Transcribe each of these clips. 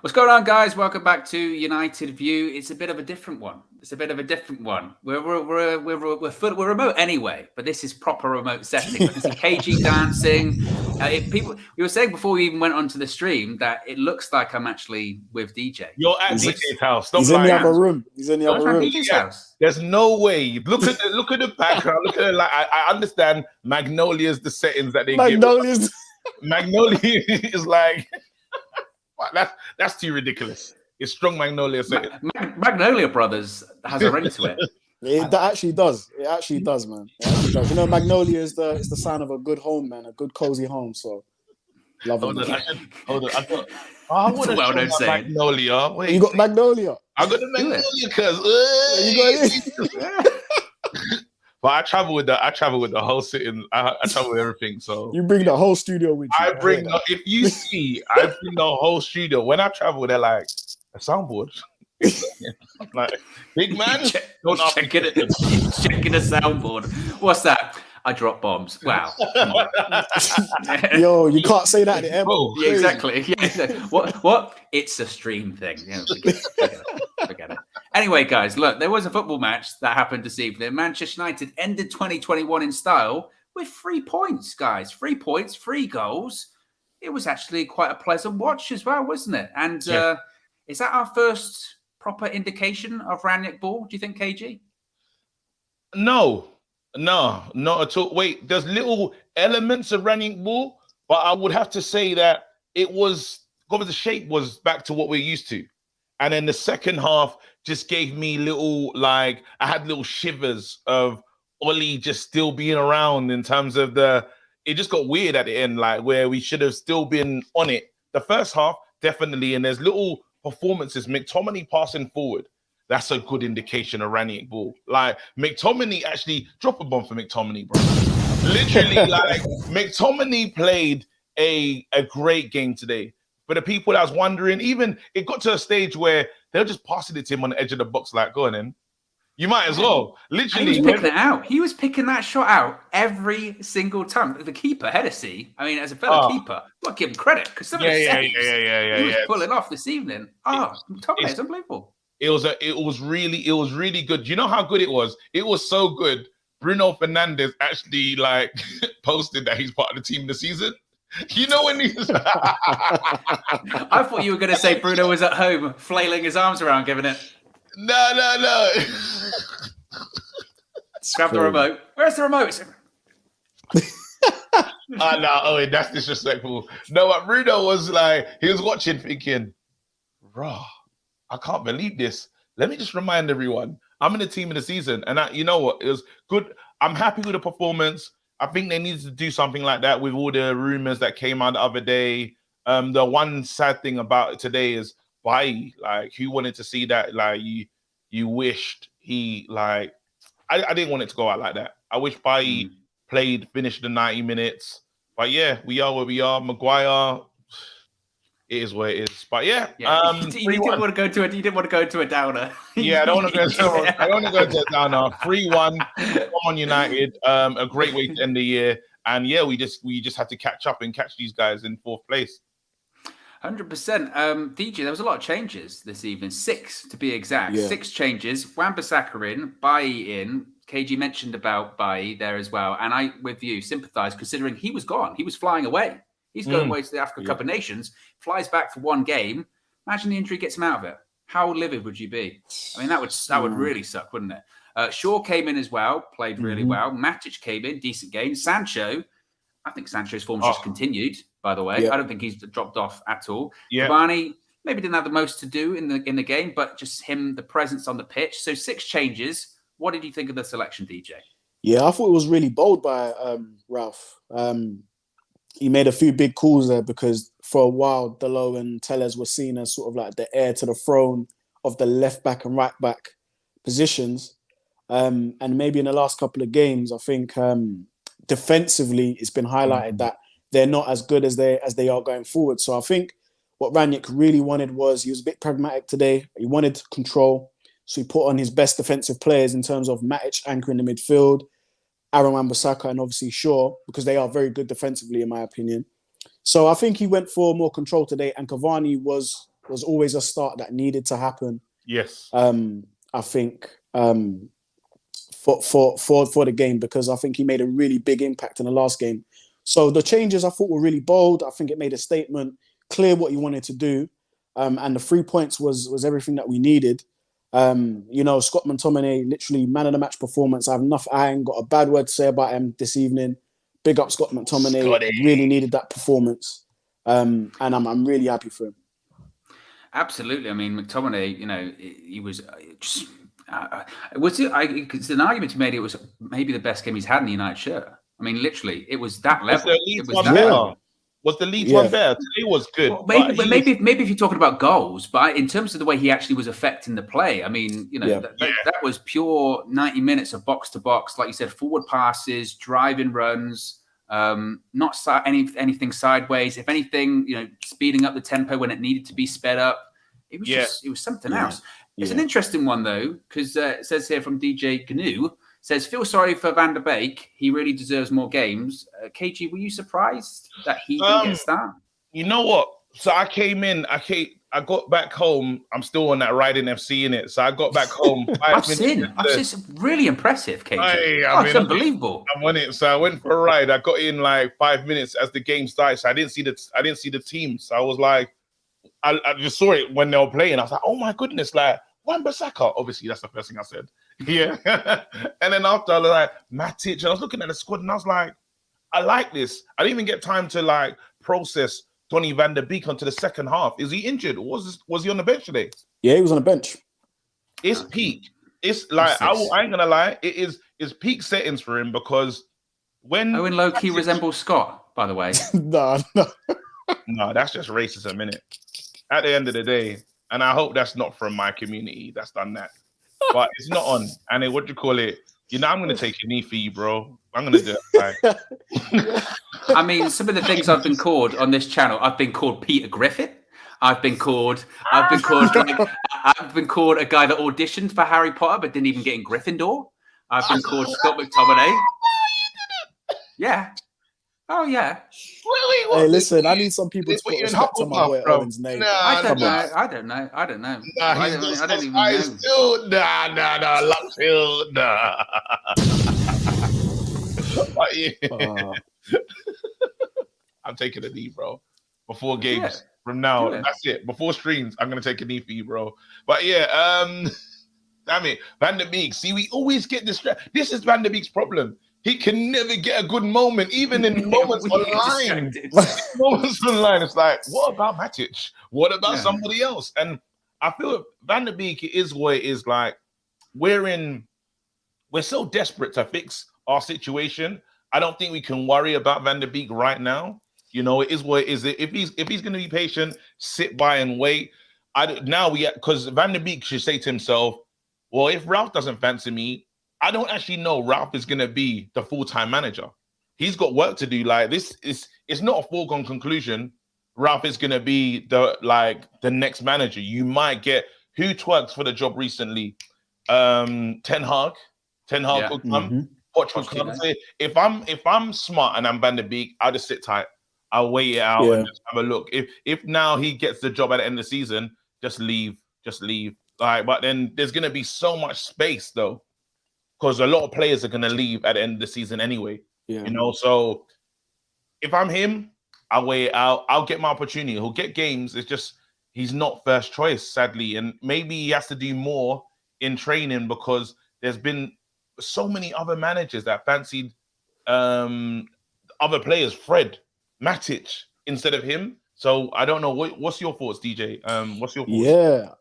What's going on, guys? Welcome back to United View. It's a bit of a different one. We're remote anyway, but this is proper remote setting. I can see KG dancing. We were saying before we even went onto the stream that it looks like I'm actually with DJ. You're at DJ's house. He's in the other room. He's in the other room. DJ's house. There's no way. Look at the background. Look at it. Like I understand Magnolia's the settings that they give. Magnolia is like that's too ridiculous. It's strong Magnolia setting. Magnolia Brothers has a ring to it. It actually does. It actually does, man. It actually does. You know, Magnolia is the sign of a good home, man. A good cozy home. So love it. Hold on. I want to show Magnolia. Wait, you got Magnolia. I got the Magnolia because you got it. But I travel with the whole sitting. I travel with everything. So you bring the whole studio with you. If you see, I bring the whole studio. When I travel, they're like a soundboard. I'm like, big man, checking a soundboard. What's that? I drop bombs. Wow. Come on. Yo, you can't say that at the airport. Yeah, exactly. Yeah. What? It's a stream thing. Yeah, forget it. Anyway, guys, look, there was a football match that happened this evening. Manchester United ended 2021 in style with 3 points, guys. 3 points, 3 goals. It was actually quite a pleasant watch as well, wasn't it? And is that our first proper indication of Rangnick ball, do you think, KG? No, not at all. Wait, there's little elements of Rangnick ball, but I would have to say that the shape was back to what we're used to. And then the second half just gave me I had little shivers of Ollie just still being around in terms of it just got weird at the end, like where we should have still been on it. The first half, definitely, and there's little performances. McTominay passing forward, that's a good indication of Rangnick ball. Like McTominay, actually drop a bomb for McTominay, bro. Literally, like McTominay played a great game today. For the people that was wondering, even it got to a stage where they're just passing it to him on the edge of the box, like, go on in. You might as well. Literally, he was picking it out. He was picking that shot out every single time. The keeper, Hennessy, I mean, as a fellow keeper, I've got to give him credit because some of the saves he was pulling off this evening. McTominay is unbelievable. It was really good. You know how good it was? It was so good. Bruno Fernandes actually posted that he's part of the team this season. You know when he's I thought you were going to say Bruno was at home flailing his arms around, giving it. No. Grab the remote. Where's the remote? No, Owen, that's disrespectful. No, but Bruno was he was watching thinking, raw, I can't believe this. Let me just remind everyone, I'm in the team of the season. And you know what? It was good. I'm happy with the performance. I think they needed to do something like that with all the rumors that came out the other day. The one sad thing about it today is Bailly, who wanted to see that, you wished he, I didn't want it to go out like that. I wish Bailly finished the 90 minutes. But yeah, we are where we are. Maguire, it is what it is. But you didn't want to go into a downer. Yeah, I don't want to go into a downer. 3-1, come on United. A great way to end the year. And yeah, we just had to catch up and catch these guys in 4th place. 100%. DJ, there was a lot of changes this evening. 6 to be exact. Yeah. 6 changes. Wan-Bissaka in, Bailly in. KG mentioned about Bailly there as well. And I, with you, sympathise considering he was gone. He was flying away. He's going away to the Africa Cup of Nations, flies back for 1 game. Imagine the injury gets him out of it. How livid would you be? I mean, that would really suck, wouldn't it? Shaw came in as well, played really well. Matic came in, decent game. Sancho, I think Sancho's form's just continued, by the way. I don't think he's dropped off at all. Cavani maybe didn't have the most to do in the game, but just the presence on the pitch. So 6 changes. What did you think of the selection, DJ? Yeah, I thought it was really bold by Ralph. He made a few big calls there because for a while, Dalot and Telles were seen as sort of like the heir to the throne of the left back and right back positions. And maybe in the last couple of games, I think defensively, it's been highlighted that they're not as good as they are going forward. So I think what Rangnick really wanted was, he was a bit pragmatic today. He wanted control. So he put on his best defensive players in terms of Matic anchoring the midfield, Aaron Wan-Bissaka and obviously Shaw, because they are very good defensively, in my opinion. So I think he went for more control today, and Cavani was was always a start that needed to happen. Yes. I think for the game, because I think he made a really big impact in the last game. So the changes I thought were really bold. I think it made a statement, clear what he wanted to do, and the 3 points was everything that we needed. Scott McTominay, literally man of the match performance. I ain't got a bad word to say about him this evening. Big up Scott McTominay. Scotty. Really needed that performance, and I'm really happy for him. Absolutely. I mean, McTominay, he was just. It's an argument to be made. It was maybe the best game he's had in the United shirt. I mean, literally, it was that level. Was the Leeds one better? Today was good. Well, maybe if you're talking about goals, but in terms of the way he actually was affecting the play, I mean, that was pure 90 minutes of box to box, like you said, forward passes, driving runs, not anything sideways. If anything, speeding up the tempo when it needed to be sped up. It was something else. It's an interesting one though, because it says here from DJ GNU. Says, feel sorry for Van der Beek. He really deserves more games. KG, were you surprised that he didn't get a start? You know what? So I came in. I got back home. I'm still on that riding FC in it. So I got back home. I've seen. It's really impressive, KG. It's unbelievable. I'm on it. So I went for a ride. I got in like 5 minutes as the game started. So I didn't see the team. So I was like, I just saw it when they were playing. I was like, oh my goodness, like Wan-Bissaka. Obviously, that's the first thing I said. Yeah. And then after I was like, Matic, and I was looking at the squad and I was like, I like this. I didn't even get time to like process Donny van der Beek onto the second half. Is he injured? Was he on the bench today? Yeah, he was on the bench. It's peak. It's like, I ain't gonna lie, it's peak settings for him, because when Owen low-key resembles Scott, by the way. No, that's just racism, innit? At the end of the day, and I hope that's not from my community that's done that. But it's not on. And I'm going to take a knee for you, bro. I'm going to do it. Right? I mean, some of the things I've been called on this channel, I've been called Peter Griffin. I've been called a guy that auditioned for Harry Potter but didn't even get in Gryffindor. I've been called Scott McTominay. Yeah. Oh, yeah. Hey, listen, I need some people to put respect on my boy Owen's name. I don't know. I don't even know. Luckfield, nah. I'm taking a knee, bro. Before games. From now, that's it. Before streams, I'm going to take a knee for you, bro. But damn it. Van der Beek. See, we always get distracted. This is Van der Beek's problem. He can never get a good moment, even in moments online. Moments online, it's like, what about Matic? What about somebody else? And I feel Van der Beek is what it is. Like, we're so desperate to fix our situation. I don't think we can worry about Van der Beek right now. It is what it is. If he's going to be patient, sit by and wait. Because Van der Beek should say to himself, well, if Ralph doesn't fancy me, I don't actually know Ralph is going to be the full-time manager. He's got work to do. Like, it's not a foregone conclusion. Ralph is going to be the next manager. You might get who twerks for the job recently. Ten Hag will come. Poch will come. If I'm smart and I'm Van der Beek, I'll just sit tight. I'll wait it out and just have a look. If now he gets the job at the end of the season, just leave. But then there's going to be so much space though, because a lot of players are going to leave at the end of the season anyway. Yeah. So if I'm him, I'll wait it out. I'll get my opportunity. He'll get games. It's just he's not first choice, sadly. And maybe he has to do more in training, because there's been so many other managers that fancied other players, Fred, Matic, instead of him. So I don't know. What's your thoughts, DJ? What's your thoughts? Yeah.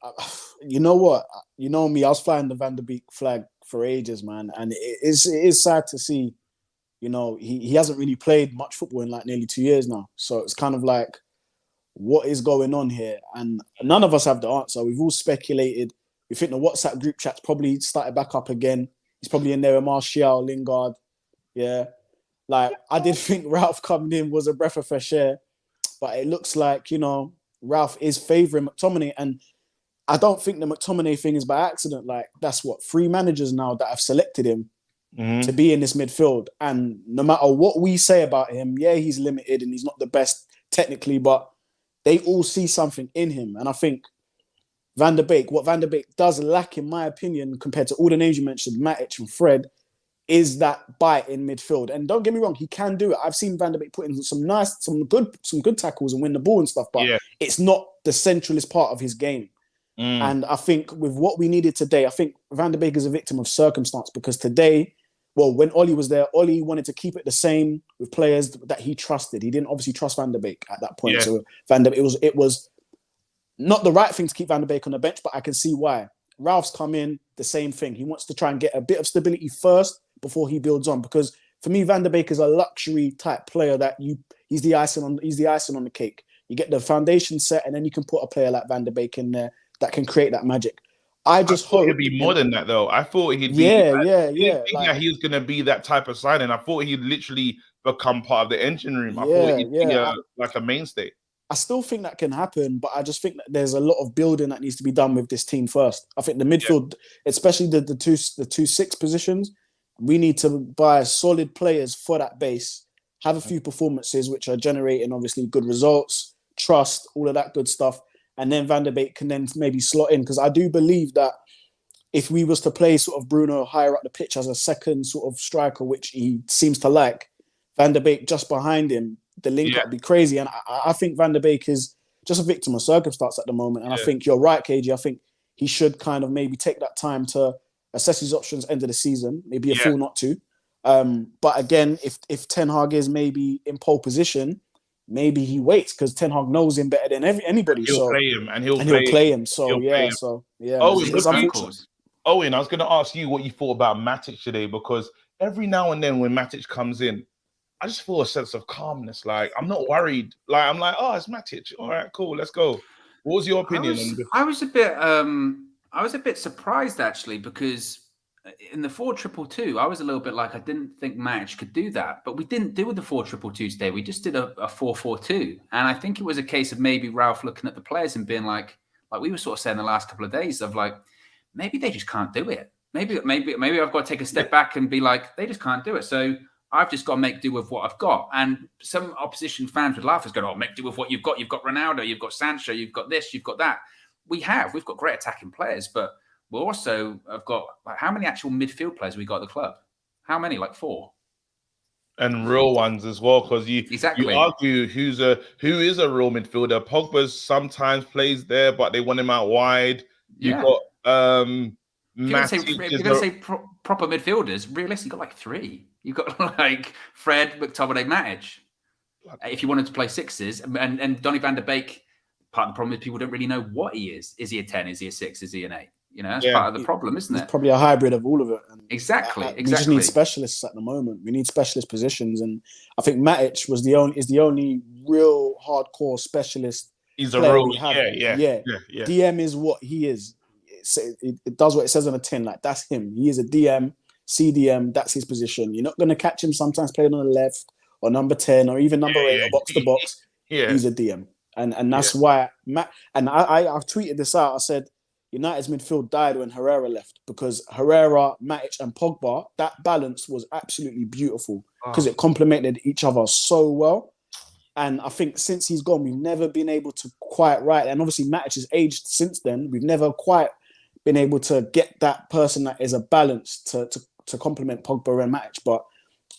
You know what? You know me. I was flying the Van der Beek flag for ages, man. And it is sad to see, he hasn't really played much football in like nearly 2 years now. So it's kind of like, what is going on here? And none of us have the answer. We've all speculated. We think the WhatsApp group chat's probably started back up again. He's probably in there with Martial, Lingard. Yeah. Like, I did think Ralph coming in was a breath of fresh air. But it looks like, Ralph is favouring McTominay. And I don't think the McTominay thing is by accident. Like, that's 3 managers now that have selected him to be in this midfield. And no matter what we say about him, he's limited and he's not the best technically, but they all see something in him. And I think what Van der Beek does lack, in my opinion, compared to all the names you mentioned, Matic and Fred, is that bite in midfield. And don't get me wrong, he can do it. I've seen Van der Beek put in some good tackles and win the ball and stuff, but it's not the centralist part of his game. And I think with what we needed today, I think Van der Beek is a victim of circumstance, because today, well, when Ollie was there, Ollie wanted to keep it the same with players that he trusted. He didn't obviously trust Van der Beek at that point. So it was not the right thing to keep Van der Beek on the bench, but I can see why. Ralph's come in, the same thing. He wants to try and get a bit of stability first before he builds on. Because for me, Van der Beek is a luxury type player that he's the icing on the cake. You get the foundation set, and then you can put a player like Van der Beek in there that can create that magic. I thought it'd be more than that, though. I thought he'd be that he was going to be that type of signing. I thought he'd literally become part of the engine room. I thought he'd be like a mainstay. I still think that can happen, but I just think that there's a lot of building that needs to be done with this team first. I think the midfield, especially the 2-6 positions, we need to buy solid players for that base, have a few performances which are generating obviously good results, trust, all of that good stuff. And then Van der Beek can then maybe slot in, because I do believe that if we was to play sort of Bruno higher up the pitch as a second sort of striker, which he seems to like, Van der Beek just behind him, the link up would be crazy. And I think Van der Beek is just a victim of circumstance at the moment. And I think you're right, KG. I think he should kind of maybe take that time to assess his options end of the season. Maybe a fool not to. But again, if Ten Hag is maybe in pole position, maybe he waits, because Ten Hag knows him better than anybody. He'll play him. Owen, I was going to ask you what you thought about Matic today, because every now and then when Matic comes in, I just feel a sense of calmness. Like, I'm not worried. Like, I'm like, oh, it's Matic. All right, cool, let's go. What was your opinion on this? I was a bit surprised, actually, because in the 4-2-2, I was a little bit like, I didn't think Matic could do that, but we didn't do the 4-2-2 today. We just did a 4-4-2, and I think it was a case of maybe Ralph looking at the players and being like we were sort of saying the last couple of days of like, maybe they just can't do it. Maybe I've got to take a step back and be like, they just can't do it. So I've just got to make do with what I've got. And some opposition fans would laugh, going, "Oh, make do with what you've got. You've got Ronaldo, you've got Sancho, you've got this, you've got that." We've got great attacking players, but we also have got, like, how many actual midfield players we got at the club? How many? Like 4. And real ones as well, because you argue who is a real midfielder. Pogba sometimes plays there, but they want him out wide. You've got if you're going to say proper midfielders, realistically, you've got like 3. You've got like Fred, McTominay, Matic. If you wanted to play sixes, and Donny van der Beek, part of the problem is people don't really know what he is. Is he a 10? Is he a 6? Is he an 8? You know, that's part of the problem, isn't it? It's probably a hybrid of all of it. And exactly. We just need specialists at the moment. We need specialist positions, and I think Matic is the only real hardcore specialist. He's a real, DM is what he is. It does what it says on a tin. Like, that's him. He is a DM, CDM. That's his position. You're not going to catch him sometimes playing on the left or number 10 or even number 8 or box to box. He's a DM, and that's why I've tweeted this out. I said, United's midfield died when Herrera left, because Herrera, Matic and Pogba, that balance was absolutely beautiful because it complemented each other so well. And I think since he's gone, we've never been able to quite and obviously Matic has aged since then. We've never quite been able to get that person that is a balance to complement Pogba and Matic. But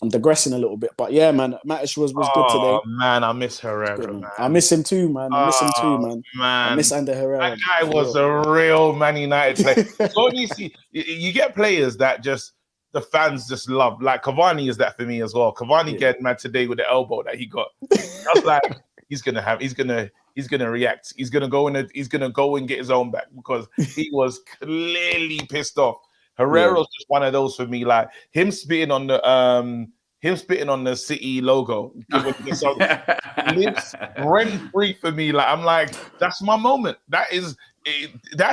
I'm digressing a little bit. But yeah, man, Matic was good today. Man, I miss Herrera, man. I miss him too, man. I miss Ander Herrera. That guy was a real Man United player. So you get players that just the fans just love. Like Cavani is that for me as well. Cavani getting mad today with the elbow that he got. I was like, he's gonna react. He's gonna go and get his own back, because he was clearly pissed off. Herrera's just one of those for me. Like him spitting on the City logo, lives rent free for me. Like, I'm like, that's my moment. That's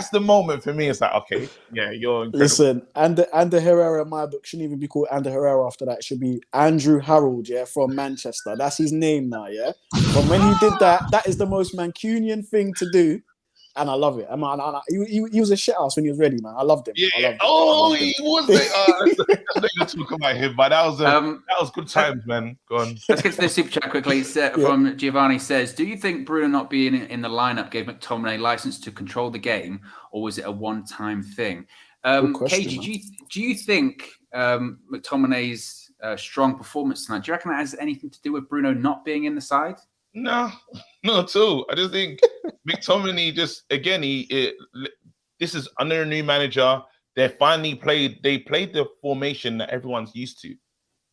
the moment for me. It's like, okay, yeah, you're incredible. Listen, Ander Herrera in my book shouldn't even be called Ander Herrera after that. It should be Andrew Harold, from Manchester. That's his name now, From when he did that is the most Mancunian thing to do. and I love it. He was a shit house when he was ready, man. I loved him. Yeah. Oh, he was. Let's not talk about him, but that was good times, man. Go on. Let's get to the super chat quickly. From Giovanni says, "Do you think Bruno not being in the lineup gave McTominay license to control the game, or was it a one-time thing?" KG, do you think McTominay's strong performance tonight, do you reckon that has anything to do with Bruno not being in the side? No, not at all. I just think McTominay this is under a new manager. They played the formation that everyone's used to.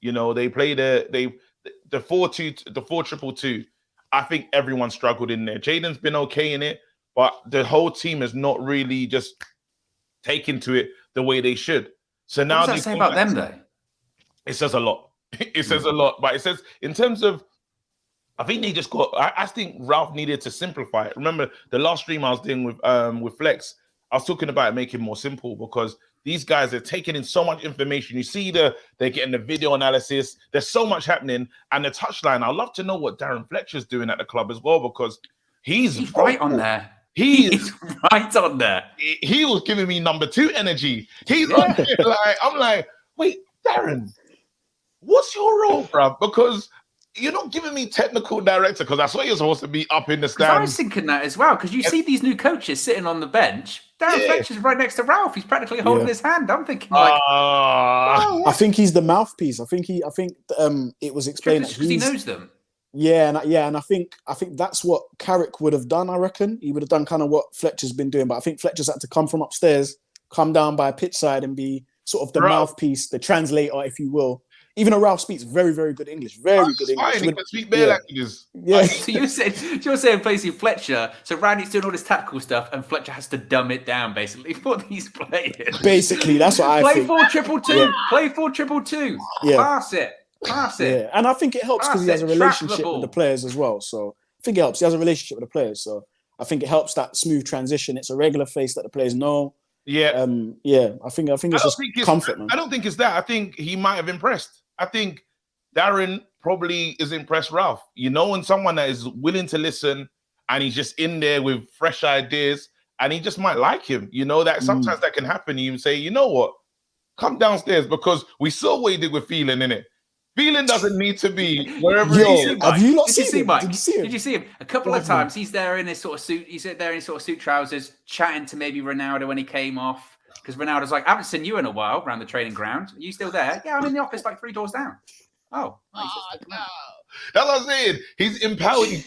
You know, they played the 4-2, the 4-2-2. I think everyone struggled in there. Jaden's been okay in it, but the whole team has not really just taken to it the way they should. So now what does that say about them, though? It says a lot. It says a lot, but it says in terms of, I think they just got. I think Ralph needed to simplify it. Remember the last stream I was doing with Flex, I was talking about making it more simple because these guys are taking in so much information. You see they're getting the video analysis. There's so much happening, and the touchline. I'd love to know what Darren Fletcher's doing at the club as well because he's right on there. He's right on there. He was giving me number 2 energy. He's on there, I'm like, wait, Darren, what's your role, bruv? Because you're not giving me technical director because that's what you're supposed to be up in the stands. I was thinking that as well because you see these new coaches sitting on the bench. Darren Fletcher's right next to Ralph. He's practically holding his hand. I'm thinking I think he's the mouthpiece. I think it was explained because he knows them. And I think that's what Carrick would have done. I reckon he would have done kind of what Fletcher's been doing, but I think Fletcher's had to come from upstairs, come down by pitch side, and be sort of the mouthpiece, the translator, if you will. Even though Ralph speaks very, very good English, very good English. He can speak bare languages. Yeah. So you're saying basically Fletcher. So Randy's doing all this tactical stuff, and Fletcher has to dumb it down basically for these players. Basically, that's what I think. Play 4-2-2. Play 4-2-2. Yeah. Pass it. Yeah, and I think it helps because he has a relationship with the players as well. So I think it helps. He has a relationship with the players, so I think it helps that smooth transition. It's a regular face that the players know. Yeah, I think it's just comfort, man. I don't think it's that. I think he might have impressed. I think Darren probably is impressed Ralph. You know, when someone that is willing to listen and he's just in there with fresh ideas, and he just might like him. You know that sometimes that can happen. You say, you know what, come downstairs because we saw what he did with Phelan, innit? Phelan doesn't need to be wherever he is. Have you not seen him? Did you see him? Did you see him? A couple of times he's there in his sort of suit. He's there in his sort of suit trousers, chatting to maybe Ronaldo when he came off. Because Ronaldo's like, I haven't seen you in a while around the training ground. Are you still there? Yeah, I'm in the office like 3 doors down. Oh, no. That's what I'm saying. He's empowered.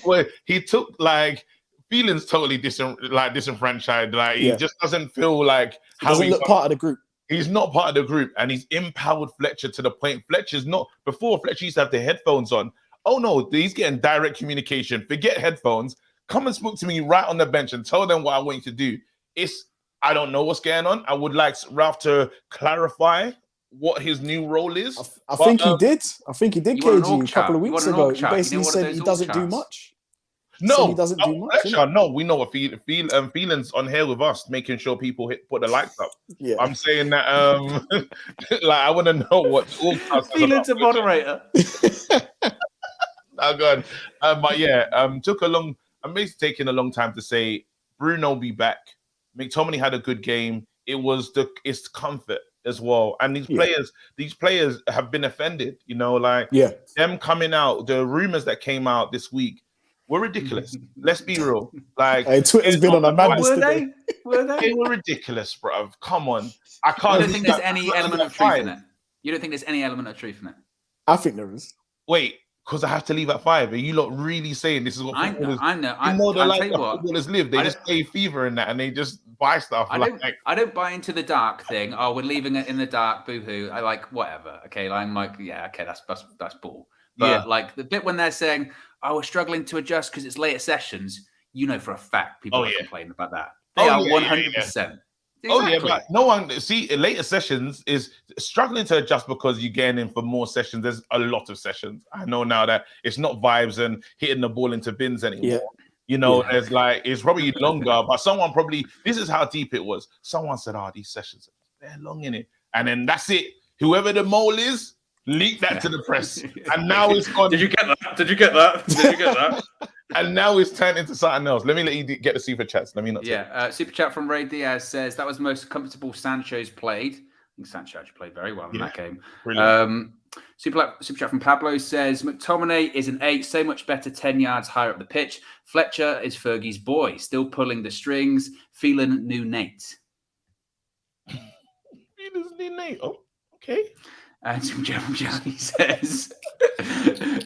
He took Phelan's totally disenfranchised. He just doesn't feel like he doesn't look part of the group. He's not part of the group, and he's empowered Fletcher to the point. Fletcher's not. Before, Fletcher used to have the headphones on. Oh no, he's getting direct communication. Forget headphones. Come and speak to me right on the bench and tell them what I want you to do. I don't know what's going on. I would like Ralph to clarify what his new role is. I think he did. KG, a couple of weeks ago. He basically said he doesn't do much. No, he doesn't do much. No, we know what Phelan's on here with us, making sure people put the likes up. Yeah, I'm saying that. I want to know what Phelan's a moderator. Oh god, but yeah, took a long. I'm basically taking a long time to say Bruno will be back. McTominay had a good game. It's comfort as well, and these players have been offended. You know, them coming out. The rumors that came out this week were ridiculous. Let's be real. Twitter's been on a madness today. Were they? They were ridiculous, bro. Come on. I can't. You don't think there's any element of truth in it? You don't think there's any element of truth in it? I think there is. Wait, because I have to leave at 5. Are you lot really saying this is what I know? Footballers live. They just play fever in that, and they just buy stuff. I don't buy into the dark thing. Oh, we're leaving it in the dark. Boo-hoo. I whatever. Okay, I'm like, yeah, okay, that's bull. But the bit when they're saying, "Oh, we're struggling to adjust because it's later sessions," you know for a fact people are complaining about that. They are 100%. Exactly. But no one later sessions is struggling to adjust because you're getting in for more sessions. There's a lot of sessions. I know now that it's not vibes and hitting the ball into bins anymore. Yeah. You know, there's it's probably longer, but someone this is how deep it was. Someone said, "Oh, these sessions they're long in it," and then that's it. Whoever the mole is, leak that to the press, and now it's gone. Did you get that? And now it's turned into something else. Let me let you get the super chats. Let me not. Super chat from Ray Diaz says that was the most comfortable Sancho's played. I think Sancho actually played very well in that game. Super chat from Pablo says McTominay is an 8, so much better 10 yards higher up the pitch. Fletcher is Fergie's boy, still pulling the strings. Phelan knew Nate. Phelan's new Nate. Oh, okay. And Johnny says,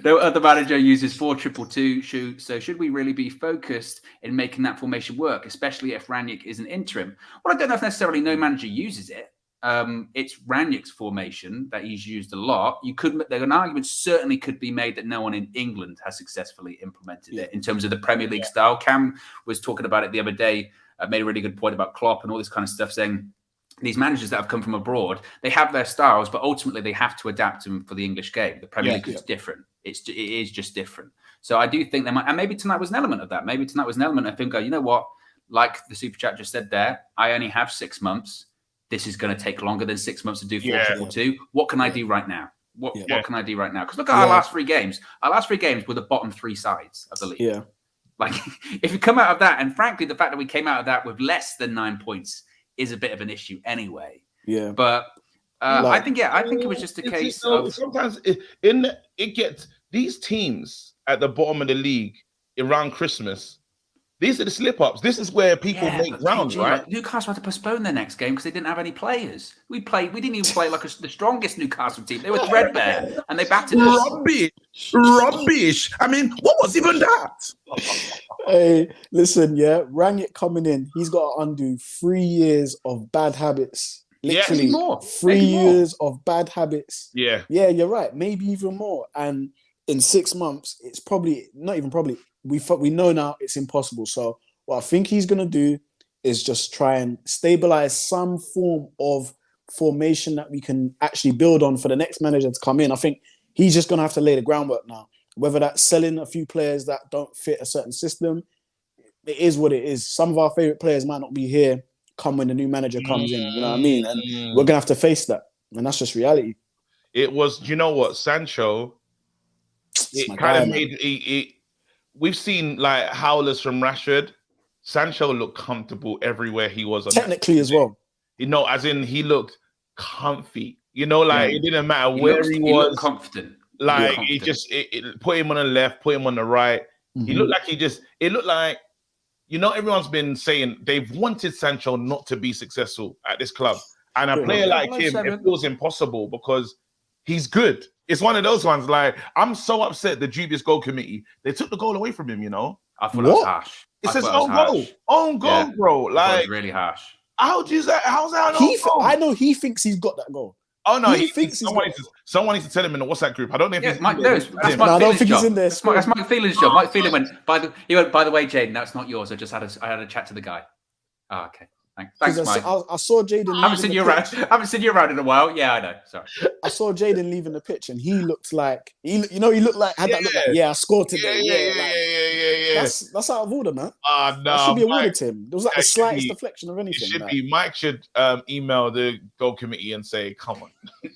no other manager uses 4-2-2, so should we really be focused in making that formation work, especially if Rangnick is an interim? Well, I don't know if necessarily no manager uses it. It's Rangnick's formation that he's used a lot. An argument certainly could be made that no one in England has successfully implemented it in terms of the Premier League style. Cam was talking about it the other day, made a really good point about Klopp and all this kind of stuff, saying these managers that have come from abroad, they have their styles, but ultimately they have to adapt them for the English game. The Premier League is different. It is just different. So I do think they might, and maybe tonight was an element of that. Maybe tonight was an element of think, you know what, like the super chat just said there, I only have 6 months. This is going to take longer than 6 months to do 4-2-2. What can I do right now? What can I do right now? Because look at our last 3 games. Our last 3 games were the bottom 3 sides of the league. Yeah. Like if you come out of that, and frankly, the fact that we came out of that with less than 9 points is a bit of an issue anyway. Yeah. But I think it was just a case of sometimes it gets these teams at the bottom of the league around Christmas. These are the slip-ups. This is where people make ground, right? Newcastle had to postpone their next game because they didn't have any players. We didn't even play like the strongest Newcastle team. They were threadbare, and they battered us. Rubbish. I mean, what was even that? Hey, listen, Rangnick coming in, he's got to undo 3 years of bad habits. Literally, more. 3 years of bad habits. Yeah, you're right. Maybe even more. And in 6 months, it's probably not even probably. We know now it's impossible. So what I think he's going to do is just try and stabilize some form of formation that we can actually build on for the next manager to come in. I think he's just going to have to lay the groundwork now. Whether that's selling a few players that don't fit a certain system, it is what it is. Some of our favorite players might not be here come when the new manager comes in. You know what I mean? And we're going to have to face that. And that's just reality. It was, you know what, Sancho, it kind of made it. We've seen like howlers from Rashford. Sancho looked comfortable everywhere he was. Technically as well. You know, as in he looked comfy. You know, like it didn't matter where he was. He looked confident. Like it put him on the left, put him on the right. Mm-hmm. He looked like it looked like, you know, everyone's been saying they've wanted Sancho not to be successful at this club. And a player like him, it feels impossible because he's good. It's one of those ones, like, I'm so upset the dubious goal committee, they took the goal away from him, you know? I thought that was harsh. It says own goal, bro. Like, really harsh. How's that? I know he thinks he's got that goal. Oh, no, he thinks someone needs to tell him in the WhatsApp group. I don't know if he's Mike, that's Mike Phelan's job. That's Mike Phelan's job. Mike Phelan went, by the way, Jaden, that's not yours. I had a chat to the guy. Oh, okay. Thanks, Mike. I saw Jaden. I haven't seen you around in a while. Yeah, I know. Sorry. I saw Jaden leaving the pitch, and he looked like he looked like I scored today. That's out of order, man. No, that should be awarded to him. There was like the slightest deflection of anything. It should be. Mike should email the goal committee and say, "Come on,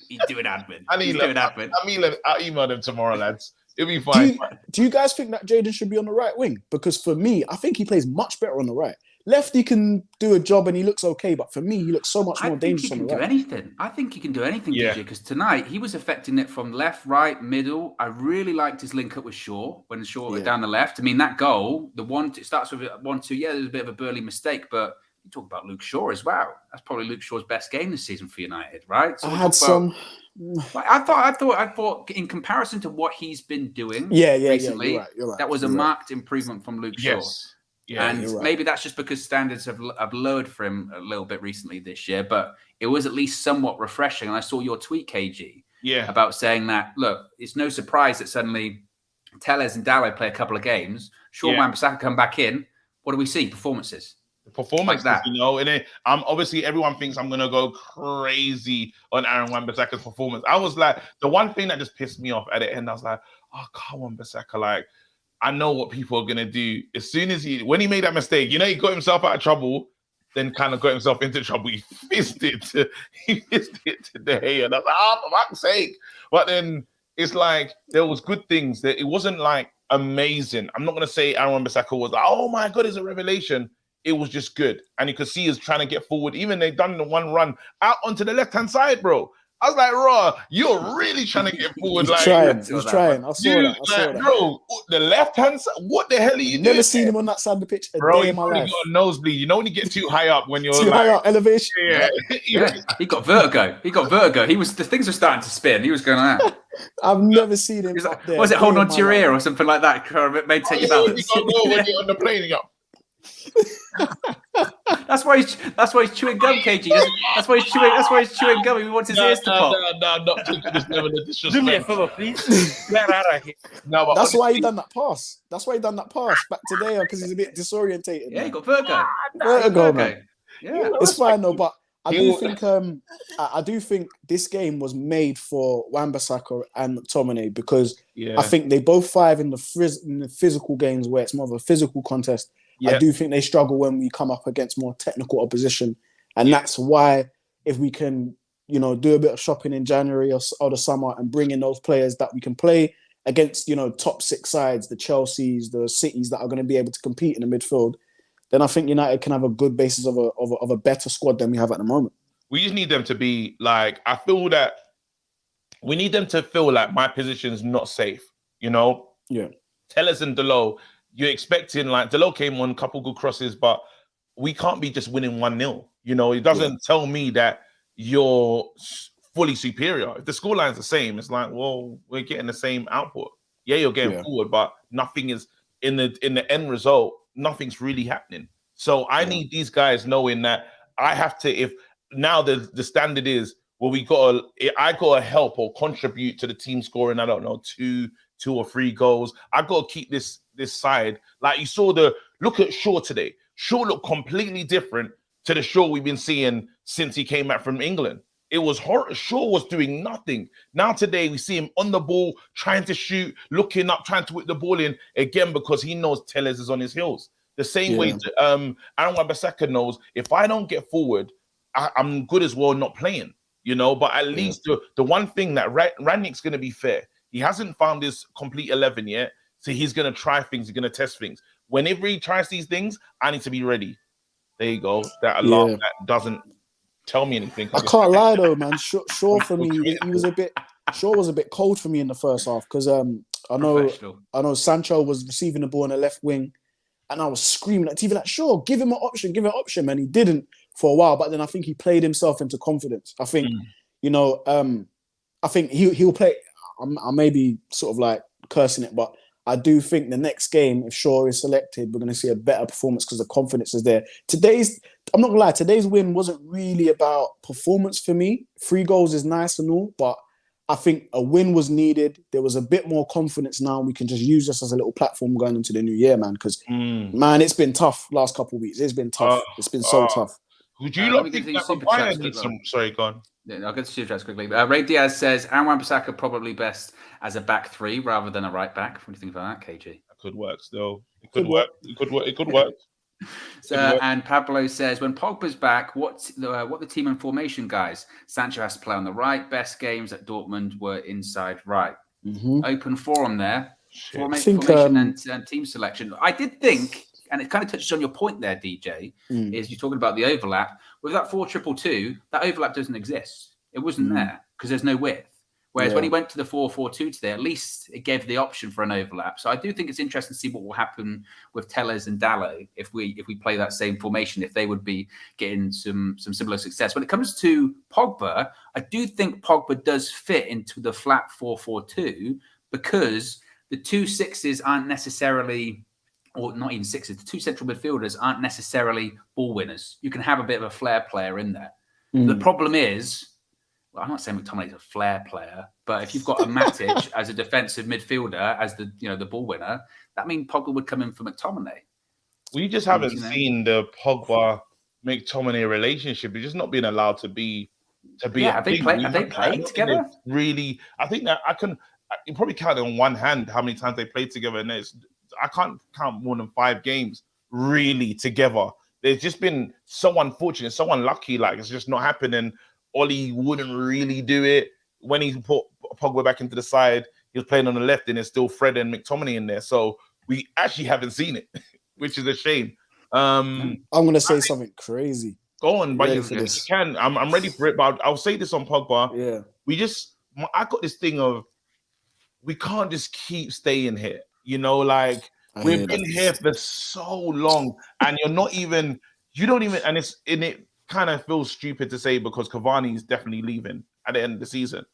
he's doing admin. I'll email them tomorrow, lads. It'll be fine." Do you guys think that Jaden should be on the right wing? Because for me, I think he plays much better on the right. Lefty can do a job and he looks okay, but for me, he looks so much more dangerous on the right. I think he can do anything, DJ, because tonight he was affecting it from left, right, middle. I really liked his link up with Shaw when Shaw went down the left. I mean, that goal, it starts with 1-2. Yeah, there's a bit of a Burnley mistake, but you talk about Luke Shaw as well. That's probably Luke Shaw's best game this season for United, right? So I thought in comparison to what he's been doing recently, you're right. That was a marked improvement from Luke Shaw. Yeah, and maybe that's just because standards have lowered for him a little bit recently this year, but it was at least somewhat refreshing. And I saw your tweet, KG, about saying that, look, it's no surprise that suddenly Telles and Dalot play a couple of games. Shaw and Wan-Bissaka come back in. What do we see? Performances. Like that. You know, and then obviously everyone thinks I'm going to go crazy on Aaron Wan-Bissaka's performance. I was like, the one thing that just pissed me off at the end, I was like, oh, come on, Bissaka, like, I know what people are going to do. As soon as when he made that mistake, you know, he got himself out of trouble, then kind of got himself into trouble. He fist it today. And I was like, for fuck's sake. But then it's like, there was good things that it wasn't like amazing. I'm not going to say Aaron Bissaka was like, oh my God, it's a revelation. It was just good. And you could see he's trying to get forward. Even they done the one run out onto the left-hand side, bro. I was like, Raw, you're really trying to get forward. He's like, trying. He's trying. I saw that. I saw that. Bro, the left-hand side, what the hell are you doing? Never seen him on that side of the pitch a bro, day in my life. Got a nosebleed. You know when you get too high up when you're too high up, elevation. Yeah. He got vertigo. The things were starting to spin. He was going like, I've never seen him. Like, was it holding on to your ear or something like that? Maintain your balance. You don't know when you're on the plane. You go, That's why he's chewing gum, KG. That's why he's chewing gum. He wants his ears to pop. No, not to this level of disrespect. Do me a favor, please. Get out of here. No, but that's why he done that pass. That's why he done that pass back today because he's a bit disorientated. Yeah, he got vertigo. Vertigo, man. Yeah, it's fine though. But I do think this game was made for Wan-Bissaka and McTominay because I think they both thrive in the physical games where it's more of a physical contest. Yeah. I do think they struggle when we come up against more technical opposition. And that's why if we can, do a bit of shopping in January or the summer and bring in those players that we can play against, top 6 sides, the Chelseas, the Cities that are going to be able to compete in the midfield, then I think United can have a good basis of a better squad than we have at the moment. We just need them to be like, I feel that we need them to feel like my position's not safe, Yeah. Tellers and Delo, you're expecting, like, Delo came on a couple good crosses, but we can't be just winning 1-0. It doesn't tell me that you're fully superior. If the scoreline's the same, it's like, well, we're getting the same output. Yeah, you're getting forward, but nothing is in the end result. Nothing's really happening. So I need these guys knowing that I have to. If now the standard is, well, I gotta help or contribute to the team scoring. I don't know, 2 or 3 goals. I gotta keep this side. Like you saw look at Shaw today. Shaw looked completely different to the Shaw we've been seeing since he came back from England. It was horrible. Shaw was doing nothing. Now today we see him on the ball, trying to shoot, looking up, trying to whip the ball in again because he knows Tellez is on his heels. The same way Aaron Wan-Bissaka knows if I don't get forward, I'm good as well not playing. But at least the one thing that Rangnick's going to be fair. He hasn't found his complete 11 yet, so he's going to try things. He's going to test things. Whenever he tries these things, I need to be ready. There you go. That alarm that doesn't tell me anything. I can't lie though, man. Shaw for me, Shaw was a bit cold for me in the first half because I know Sancho was receiving the ball on the left wing, and I was screaming at TV like, Shaw, give him an option, man. He didn't for a while, but then I think he played himself into confidence. I think, I think he'll play. I may be sort of like cursing it, but I do think the next game, if Shaw is selected, we're going to see a better performance because the confidence is there. I'm not going to lie, today's win wasn't really about performance for me. 3 goals is nice and all, but I think a win was needed. There was a bit more confidence now. We can just use this as a little platform going into the new year, man, because, man, it's been tough last couple of weeks. It's been tough. It's been so tough. Would you not think that Maguire needs some... Sorry, go on. Yeah, I'll get to super chats quickly. Ray Diaz says, Aaron Wan-Bissaka probably best as a back 3 rather than a right back. What do you think about that, KG? That could work still. It could work. It could work. And Pablo says, when Pogba's back, what the team and formation, guys? Sancho has to play on the right. Best games at Dortmund were inside right. Open forum there. Formation and team selection. I did think, and it kind of touches on your point there, DJ, is you're talking about the overlap. With that 4-2-2, that overlap doesn't exist. It wasn't there because there's no width. Whereas when he went to the 4-4-2 today, at least it gave the option for an overlap. So I do think it's interesting to see what will happen with Tellez and Dalot if we play that same formation, if they would be getting some similar success. When it comes to Pogba, I do think Pogba does fit into the flat 4-4-2 because the 2 6s aren't necessarily, or not even 6s, the 2 central midfielders aren't necessarily ball winners. You can have a bit of a flair player in there. The problem is, well, I'm not saying McTominay's a flair player, but if you've got a Matic as a defensive midfielder, as the ball winner, that means Pogba would come in for McTominay. We just haven't seen the Pogba McTominay relationship. He's just not being allowed to be. Have they played together? Really, I think that you probably count on one hand how many times they played together, and I can't count more than 5 games really together. There's just been so unfortunate, so unlucky. Like it's just not happening. Ollie wouldn't really do it when he put Pogba back into the side. he was playing on the left, and there's still Fred and McTominay in there. So we actually haven't seen it, which is a shame. I'm gonna say something crazy. Go on, but you this? can. I'm ready for it, but I'll say this on Pogba. Yeah. I got this thing of we can't just keep staying here. You know, like we've been here for so long, and you don't even, and it kind of feels stupid to say because Cavani is definitely leaving at the end of the season,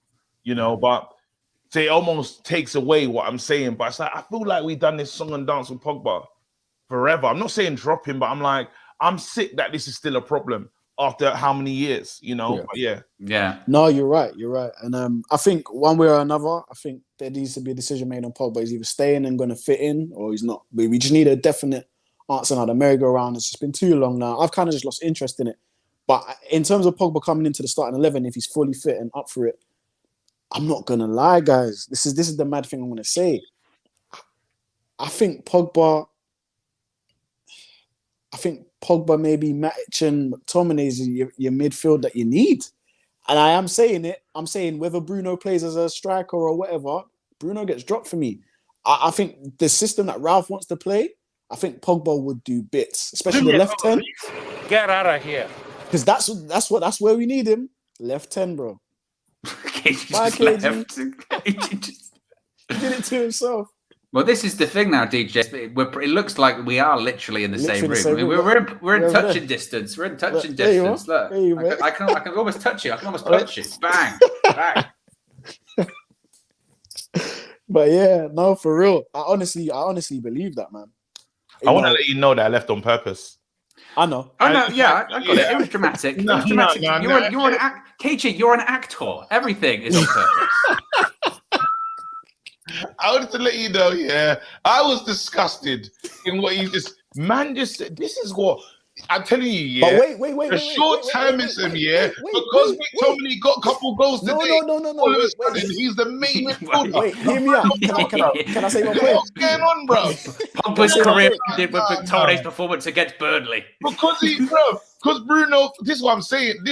you know, but it almost takes away what I'm saying. But it's like, I feel like we've done this song and dance with Pogba forever. I'm not saying drop him, but I'm like, I'm sick that this is still a problem after how many years, you know? Yeah. No, you're right. And I think one way or another, I think there needs to be a decision made on Pogba. He's either staying and going to fit in or he's not. We just need a definite answer now. The merry-go-round has just been too long now. I've kind of just lost interest in it. But in terms of Pogba coming into the starting 11, if he's fully fit and up for it, I'm not going to lie, guys. This is the mad thing I'm going to say. I think Pogba, maybe Matic and McTominay is your midfield that you need. And I am saying it. I'm saying whether Bruno plays as a striker or whatever, Bruno gets dropped for me. I think the system that Ralph wants to play, I think Pogba would do bits, especially the left 10. Get out of here. Because that's where we need him. Left 10, bro. Why KG? He did it to himself. Well, this is the thing now, DJ. It looks like we are literally in the same room. We're in touching distance. We're in touching distance. Look, I can almost touch you. I can almost punch you. Bang, bang. But yeah, no, for real. I honestly believe that, man. I want to let you know that I left on purpose. I know. Oh no, yeah, I got it. It was dramatic. It was dramatic. You're an KG. You're an actor. Everything is on purpose. I wanted to let you know, I was disgusted in what you just said. This is what I'm telling you, But wait. The short-termism, because McTominay got a couple goals today. No. He's the main midfielder. Wait, hear me out. Can I say one point? What's going on, bro? Pogba's career ended with McTominay's performance against Burnley. Because Bruno, this is what I'm saying.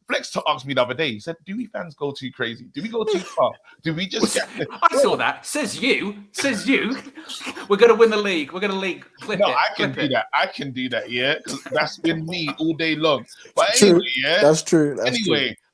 Flex asked me the other day. He said, "Do we fans go too crazy? Do we go too far? Do we just?" I saw that. Says you. We're gonna win the league. We're gonna league. I can do that. I can do that. Yeah, that's been me all day long. But True. anyway, That's true.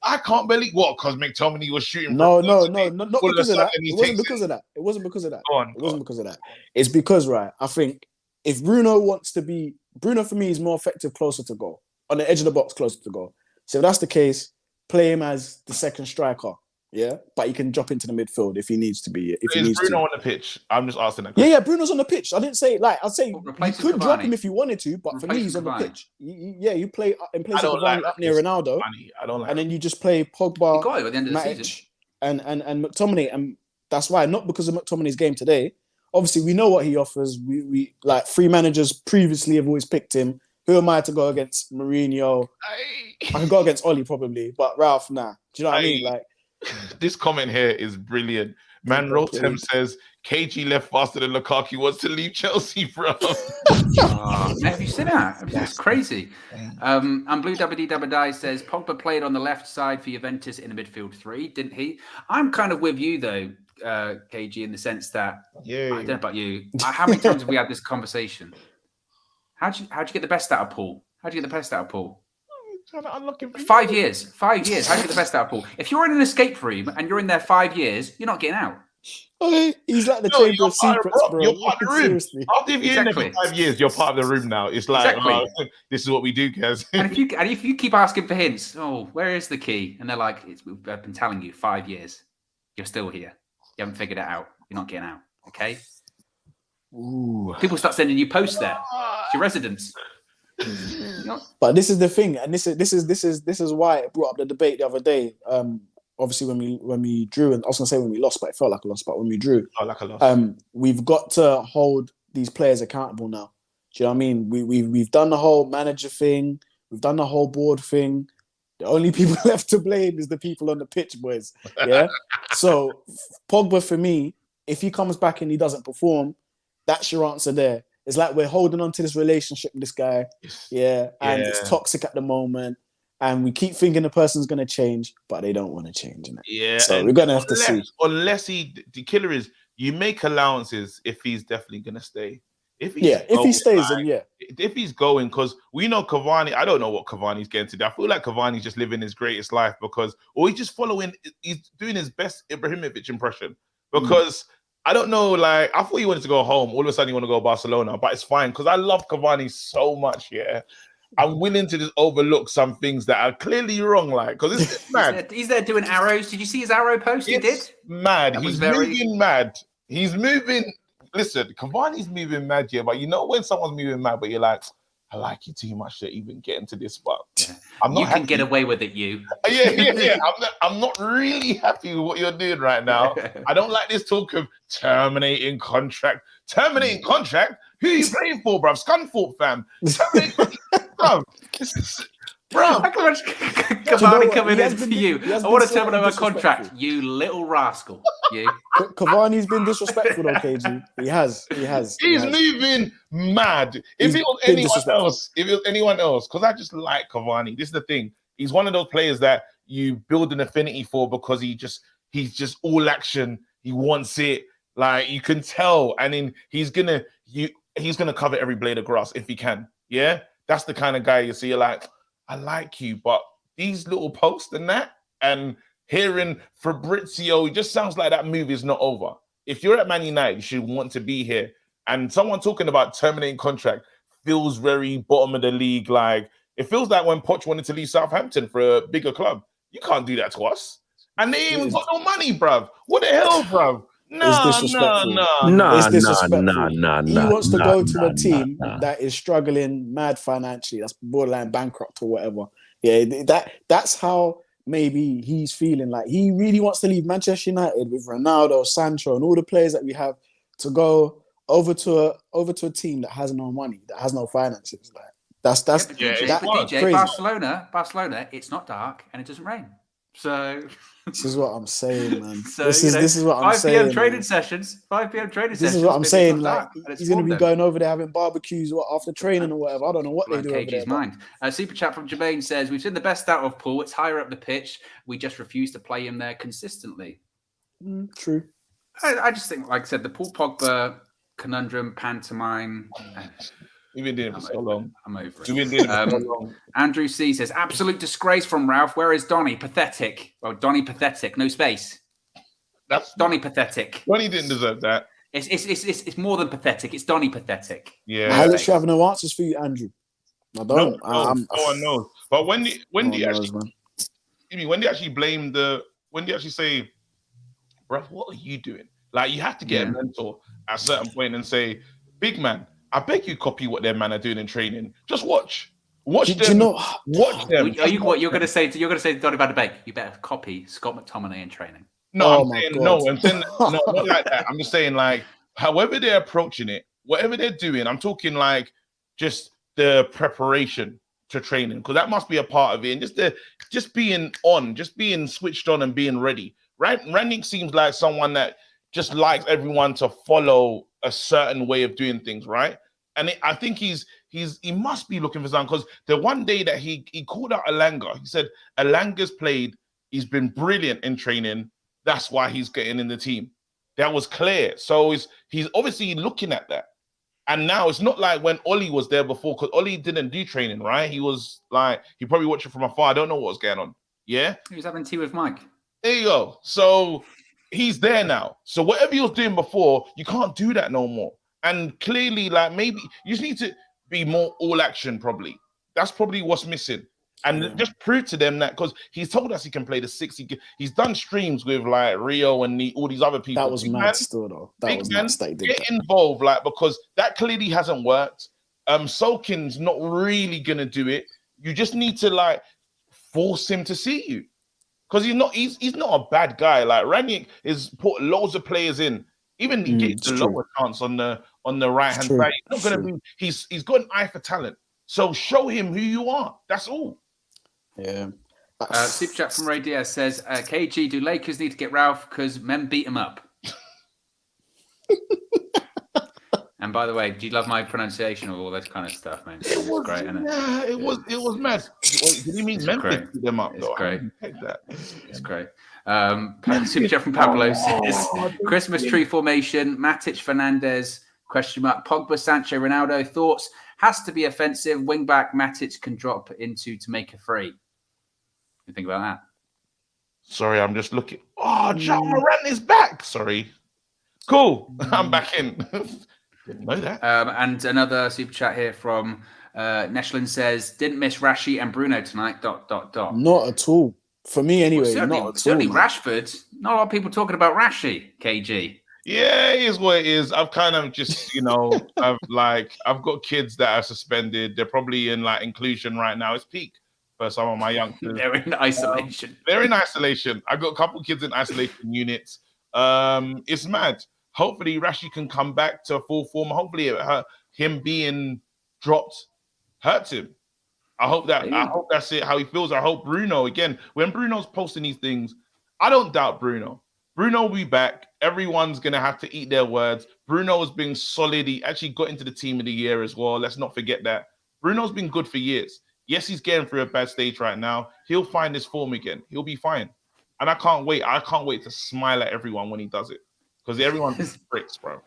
I can't believe what because McTominay was shooting. No, not because of that. It wasn't because of that. It wasn't because of that. It wasn't because of that. It's because, right, I think if Bruno for me is more effective closer to goal, on the edge of the box closer to goal. So if that's the case, play him as the second striker. Yeah, but he can drop into the midfield if he needs to be. Is Bruno on the pitch? I'm just asking that question. Yeah, Bruno's on the pitch. I didn't say I'd say you could drop him if you wanted to, but for me, he's on the pitch. You play in place of Cavani up near Ronaldo. I don't like. And then you just play Pogba, he got it at the end of the season, and McTominay, and that's why not because of McTominay's game today. Obviously, we know what he offers. We like three managers previously have always picked him. Who am I to go against Mourinho? I can go against Ollie probably, but Ralph, nah. Do you know what I mean? Like. This comment here is brilliant. Man Rotem says KG left faster than Lukaku wants to leave Chelsea, bro. Have you seen that? That's crazy. And Blue WDWDI says Pogba played on the left side for Juventus in the midfield 3, didn't he? I'm kind of with you though, KG, in the sense that I don't know about you. How many times have we had this conversation? How'd you get the best out of Paul? How'd you get the best out of Paul? 5 years. 5 years. How do you get the best out of Paul? If you're in an escape room and you're in there 5 years, you're not getting out. He's like the chamber of secrets, bro. You're part of the room. Seriously. After you're in there for 5 years, you're part of the room now. It's like, this is what we do, guys. And if you keep asking for hints, where is the key? And they're like, I've been telling you 5 years. You're still here. You haven't figured it out. You're not getting out. Okay. Ooh. People start sending you posts there. It's your residence. But this is the thing, and this is why it brought up the debate the other day. Obviously, when we drew, and I was gonna say when we lost, but it felt like a loss. But when we drew, like a loss. We've got to hold these players accountable now. Do you know what I mean? We've done the whole manager thing. We've done the whole board thing. The only people left to blame is the people on the pitch, boys. Yeah. So Pogba, for me, if he comes back and he doesn't perform, that's your answer there. It's like we're holding on to this relationship with this guy. Yeah. And it's toxic at the moment. and we keep thinking the person's going to change, but they don't want to change. Innit? Yeah. So we're going to have to see. Unless the killer is, you make allowances if he's definitely going to stay. If he stays, then yeah. If he's going, because we know Cavani, I don't know what Cavani's getting to do. I feel like Cavani's just living his greatest life or he's just he's doing his best Ibrahimovic impression. Because I don't know, like, I thought he wanted to go home. All of a sudden, you want to go to Barcelona, but it's fine because I love Cavani so much. Yeah, I'm willing to just overlook some things that are clearly wrong, like, because it's mad. He's there doing arrows. Did you see his arrow post? He did. Mad. He's moving mad. He's moving. Listen, Cavani's moving mad, yeah, but you know when someone's moving mad, but you're like, I like you too much to even get into this, but I'm not. You can get away with it, you. Yeah. I'm not really happy with what you're doing right now. I don't like this talk of terminating contract. Terminating contract? Who are you playing for, bruv? Scunthorpe, fam. Bruv. I can watch Cavani coming in to you. I want to terminate my contract, you little rascal. You. Cavani's been disrespectful, though, KG. He has. He's moving mad. If it was anyone else, because I just like Cavani. This is the thing. He's one of those players that you build an affinity for because he's just all action. He wants it. Like, you can tell. And then he's gonna cover every blade of grass if he can. Yeah, that's the kind of guy you see. You're like, I like you, but these little posts and that, and hearing Fabrizio, it just sounds like that move is not over. If you're at Man United, you should want to be here. And someone talking about terminating contract feels very bottom of the league. Like, it feels like when Poch wanted to leave Southampton for a bigger club. You can't do that to us. And they ain't even got no money, bruv. What the hell, bruv? No. It's disrespectful. He wants to go to a team that is struggling mad financially. That's borderline bankrupt or whatever. Yeah, that's how maybe he's feeling. Like, he really wants to leave Manchester United with Ronaldo, Sancho, and all the players that we have to go over to a team that has no money, that has no finances. Like, that's DJ, Barcelona. It's not dark and it doesn't rain. So this is what I'm saying, man. So, this is what I'm saying. 5 p.m. training sessions. 5 p.m. training sessions. This is what I'm saying. Like, he's going to be going over there having barbecues after training or whatever. I don't know what they do over there. Mind. Super chat from Jermaine says, we've seen the best out of Paul. It's higher up the pitch. We just refuse to play him there consistently. True. I just think, like I said, the Paul Pogba conundrum, pantomime. We've been doing it for so long. I'm over it. We've been doing it for so long. Andrew C says, absolute disgrace from Ralph. Where is Donny? Pathetic. Well, Donny pathetic. No space. That's Donny pathetic. Donny didn't deserve that. It's more than pathetic. It's Donny pathetic. Yeah. I literally have no answers for you, Andrew. I don't. No one knows. But when do you actually blame when do you actually say, bruv, what are you doing? Like, you have to get a mentor at a certain point and say, big man, I beg you copy what their man are doing in training. Just watch them. Watch them. You're going to say to Donny van de Beek, you better copy Scott McTominay in training. No, I'm saying no, not like that. I'm just saying, like, however they're approaching it, whatever they're doing, I'm talking like just the preparation to training, because that must be a part of it. And just being switched on and being ready. Right? Rangnick seems like someone that just likes everyone to follow a certain way of doing things, right? And I think he must be looking for something, because the one day that he called out Elanga, he said Elanga's played, he's been brilliant in training. That's why he's getting in the team. That was clear. So he's obviously looking at that. And now it's not like when Ollie was there before, because Ollie didn't do training, right? He was like, he probably watched it from afar. I don't know what was going on. Yeah? He was having tea with Mike. There you go. So he's there now. So whatever he was doing before, you can't do that no more. And clearly, like, maybe you just need to be more all action, probably. That's probably what's missing. And just prove to them that, because he's told us he can play the 60. He's done streams with like Rio and all these other people. That was mad still, though. That was nuts that he did. Get involved, like, because that clearly hasn't worked. Solkin's not really gonna do it. You just need to like force him to see you, because he's not a bad guy. Like, Rangnick has put loads of players in. Even he gets the lower chance on the right hand side. He's not gonna be. He's got an eye for talent. So show him who you are. That's all. Yeah. Super chat from Ray Diaz says, KG, do Lakers need to get Ralph because men beat him up? And by the way, do you love my pronunciation of all this kind of stuff, man? It was great, isn't it? Yeah, it was mad. Wait, did he mean Memphis to them up It's though? great. That. It's great. Super chat from Pablo says Christmas tree formation, Matic, Fernandez, ? Pogba, Sancho, Ronaldo. Thoughts? Has to be offensive. Wing back Matic can drop into to make a free. What do you think about that? Sorry, I'm just looking. Oh, John Moran is back. Sorry. Cool. I'm back in. Didn't know that. And another super chat here from Neshlin says, didn't miss Rashi and Bruno tonight. ... Not at all. For me, anyway. Well, not at all. Certainly Rashford. Not a lot of people talking about Rashi, KG. Yeah, it is what it is. I've kind of just, I've got kids that are suspended. They're probably in like inclusion right now. It's peak for some of my youngsters. They're in isolation. They're in isolation. I got a couple of kids in isolation units. It's mad. Hopefully Rashi can come back to full form. Hopefully him being dropped hurts him. I hope that's it, how he feels. I hope Bruno, again, when Bruno's posting these things, I don't doubt Bruno. Bruno will be back. Everyone's going to have to eat their words. Bruno's been solid. He actually got into the team of the year as well. Let's not forget that. Bruno's been good for years. Yes, he's getting through a bad stage right now. He'll find his form again. He'll be fine. And I can't wait. I can't wait to smile at everyone when he does it. Because everyone's bricks, bro.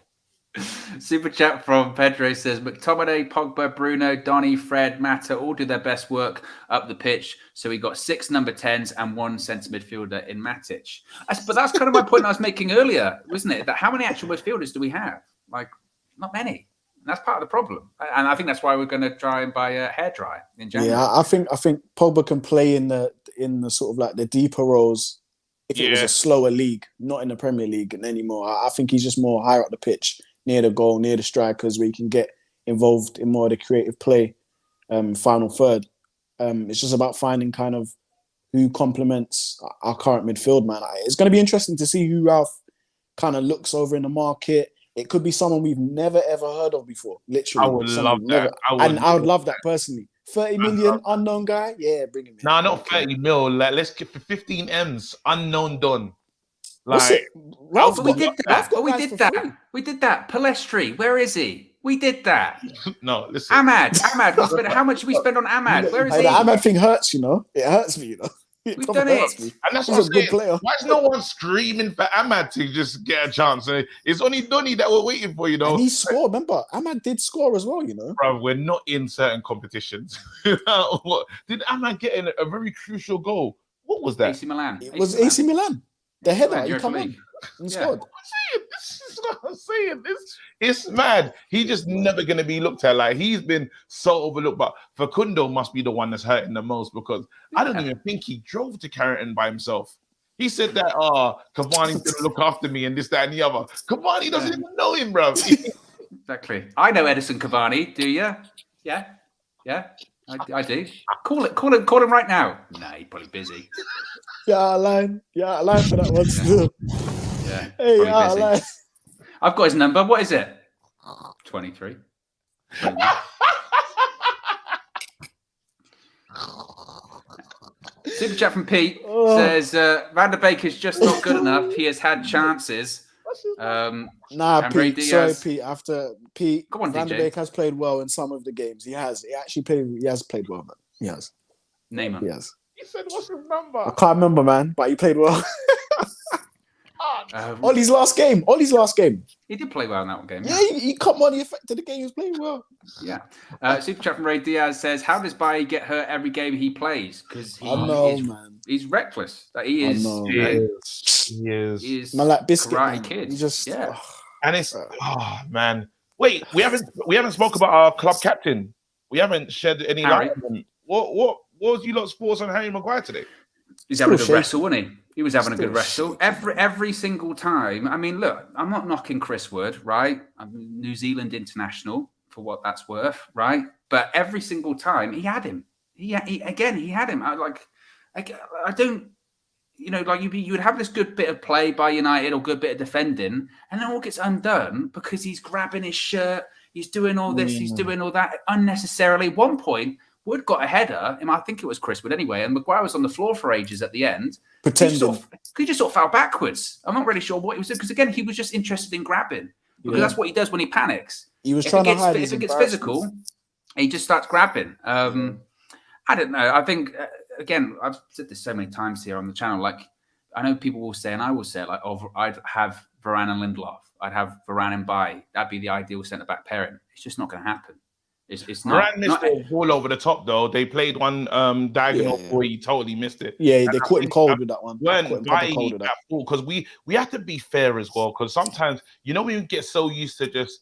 Super chat from Pedro says McTominay, Pogba, Bruno, Donny, Fred, Mata all do their best work up the pitch. So we got 6 number 10s and 1 centre midfielder in Matic. But that's kind of my point I was making earlier, wasn't it? That how many actual midfielders do we have? Like, not many. And that's part of the problem. And I think that's why we're going to try and buy a hairdryer in January. Yeah, I think Pogba can play in the sort of like the deeper roles if it was a slower league, not in the Premier League anymore. I think he's just more higher up the pitch, near the goal, near the strikers, where you can get involved in more of the creative play, final third. It's just about finding kind of who complements our current midfield, man. It's going to be interesting to see who Ralph kind of looks over in the market. It could be someone we've never, ever heard of before, literally. I would love that. I would love that personally. 30 million, unknown guy? Yeah, bring him in. Nah, not 30 mil. Like, let's get for 15 M's, unknown Don. Like, we did that. We did that. Palestri, where is he? We did that. No, listen. Ahmad. How much did we spend on Ahmad? Where is he? The Ahmad thing hurts, It hurts me, We've done it. And that's He's a good player. Why is no one screaming for Ahmad to just get a chance? It's only Donny that we're waiting for, And he scored. Remember, Ahmad did score as well, Bro, we're not in certain competitions. What did Ahmad get in a very crucial goal? What was that? AC Milan. It was AC Milan. The header, he come League. on and scored. This is what I'm saying. It's mad. He's just never going to be looked at. Like, he's been so overlooked. But Facundo must be the one that's hurting the most, because I don't even think he drove to Carrington by himself. He said that, Cavani's going to look after me and this, that, and the other. Cavani doesn't even know him, bro. Exactly. I know Edison Cavani. Do you? Yeah. I do. Call him right now. Nah, he's probably busy. Yeah, line for that one still. Yeah. Hey, line. I've got his number. What is it? 23. Super chat from Pete says Van der Beek is just not good enough. He has had chances. Pete. Sorry, Pete. After Pete, Go on, Van der DJ. Beek has played well in some of the games. He has. He has played well, man. He has. Name him. He has. He said, what's his number? I can't remember, man, but he played well. Ollie's last game. He did play well in that one game. Yeah, he come on. He affected the game. He was playing well. Yeah. Super chat from Ray Diaz says, "How does Bailly get hurt every game he plays? Because he's reckless. That he is. He is. Man, like Biscuit, karate man. kid. He just And it's man. Wait, we haven't spoke about our club captain. We haven't shed any light on him. What was you lot's thoughts on Harry Maguire today? He's having a good wrestle, wasn't he? He was having a good wrestle every single time. I mean, look, I'm not knocking Chris Wood, right? I'm New Zealand international for what that's worth, right? But every single time he had him. He had him. I don't, like you would have this good bit of play by United or good bit of defending, and then all gets undone because he's grabbing his shirt, he's doing all this, he's doing all that unnecessarily. At one point, Wood got a header, and I think it was Chris Wood anyway, and Maguire was on the floor for ages at the end. Pretending. He just sort of fell backwards. I'm not really sure what he was doing, because again, he was just interested in grabbing. because that's what he does when he panics. He was trying to hide his If it gets physical, he just starts grabbing. I don't know. I think, again, I've said this so many times here on the channel. Like, I know people will say, and I will say, like, oh, I'd have Varane and Lindelof. I'd have Varane and Bailly. That'd be the ideal centre-back pairing. It's just not going to happen. It's not. Varane missed a ball over the top, though. They played one diagonal ball. He totally missed it. Yeah, they caught him cold with that one. Weren't Bailly that ball, because we have to be fair as well, because sometimes, you know, we get so used to just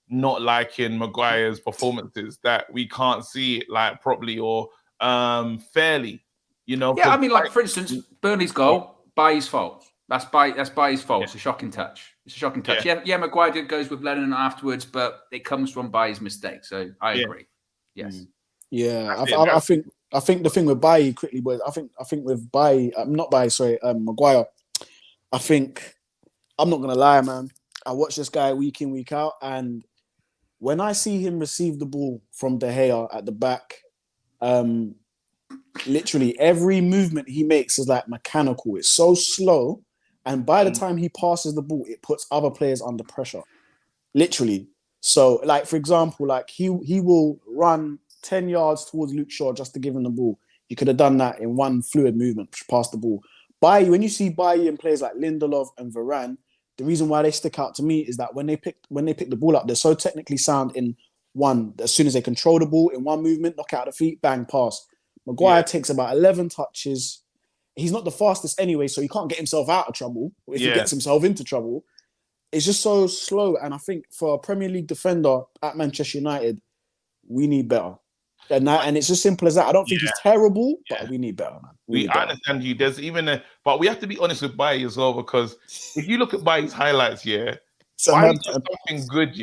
not liking Maguire's performances that we can't see it like properly or fairly, you know. Yeah, I mean, like, for instance, Burnley's goal, Bailly's fault. That's Bailly's fault. It's a shocking touch. Yeah, Maguire goes with Lennon afterwards, but it comes from Bailly's mistake. So I agree. Yes. Yeah, I think the thing with Bailly quickly was I think with Bailly, Maguire. I think, I'm not gonna lie, man. I watch this guy week in, week out, and when I see him receive the ball from De Gea at the back, literally every movement he makes is like mechanical. It's so slow, and by the time he passes the ball, it puts other players under pressure. Literally. So, like, for example, like he will run 10 yards towards Luke Shaw just to give him the ball. He could have done that in one fluid movement, pass the ball. Bailly, when you see Bailly and players like Lindelof and Varane, the reason why they stick out to me is that when they pick the ball up, they're so technically sound in one. As soon as they control the ball in one movement, knock out the feet, bang, pass. Maguire takes about 11 touches. He's not the fastest anyway, so he can't get himself out of trouble. If he gets himself into trouble, it's just so slow. And I think for a Premier League defender at Manchester United, we need better. And it's just simple as that. I don't think he's terrible, but we need better, man. I understand you. There's even but we have to be honest with Bailly as well, because if you look at Bailly's highlights, Bailly does something good,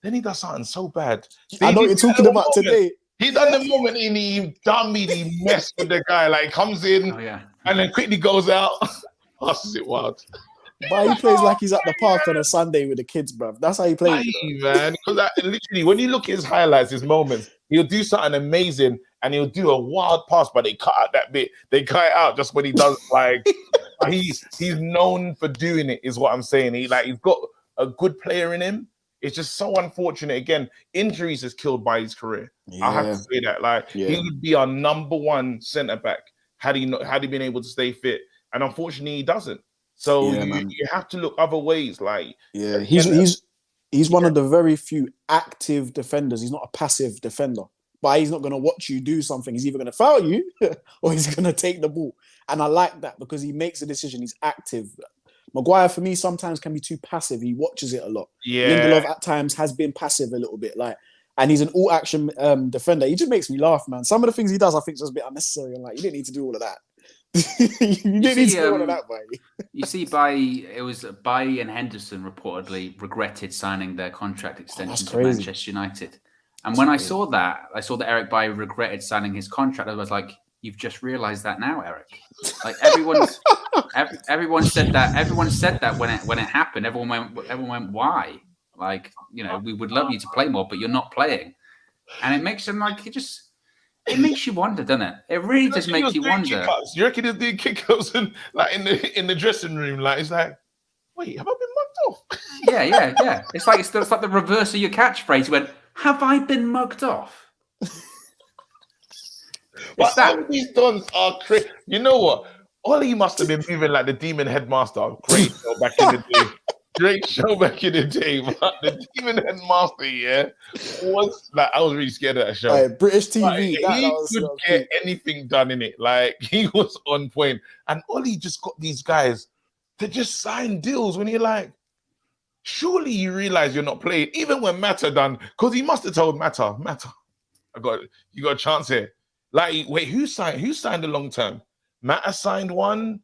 then he does something so bad. I know what you're talking about today. He done the moment in, he messed with the guy, like comes in and then quickly goes out, passes it wild. But he plays like he's at the park on a Sunday with the kids, bruv. That's how he plays, man. Because literally, when you look at his highlights, his moments, he'll do something amazing and he'll do a wild pass, but they cut out that bit. They cut it out just when he does, like, he's known for doing it, is what I'm saying. He's got a good player in him. It's just so unfortunate. Again, injuries has killed Bailly's career. I have to say that. Like, he would be our number one centre back had he been able to stay fit. And unfortunately, he doesn't. So you have to look other ways. Like, he's one of the very few active defenders. He's not a passive defender. But he's not going to watch you do something. He's either going to foul you or he's going to take the ball. And I like that because he makes a decision. He's active. Maguire, for me, sometimes can be too passive. He watches it a lot. Lindelof at times has been passive a little bit. And he's an all-action defender. He just makes me laugh, man. Some of the things he does, I think, is just a bit unnecessary. I'm like, you didn't need to do all of that. You didn't need to do all of that, Bailly. You see, Bailly and Henderson reportedly regretted signing their contract extension to Manchester United. And when I saw that Eric Bailly regretted signing his contract, I was like, you've just realised that now, Eric. Like, everyone said that. Everyone said that when it happened. Everyone went, why? Like, you know, we would love you to play more, but you're not playing. And it makes them like it makes you wonder, doesn't it? It really does make you wonder. You reckon he's doing kick-ups in the dressing room? Like, it's like, wait, have I been mugged off? Yeah. It's like the reverse of your catchphrase. You went, have I been mugged off? But all these dons are crazy. You know what? Ollie must have been moving like the demon headmaster. Great show back in the day. But the demon headmaster, was like, I was really scared of that show. British TV. Like, he could get anything done in it. Like, he was on point. And Ollie just got these guys to just sign deals when you're like, surely you realize you're not playing. Even when Mata done, because he must have told Mata, you got a chance here. Like, wait, who signed the long term? Mata signed one.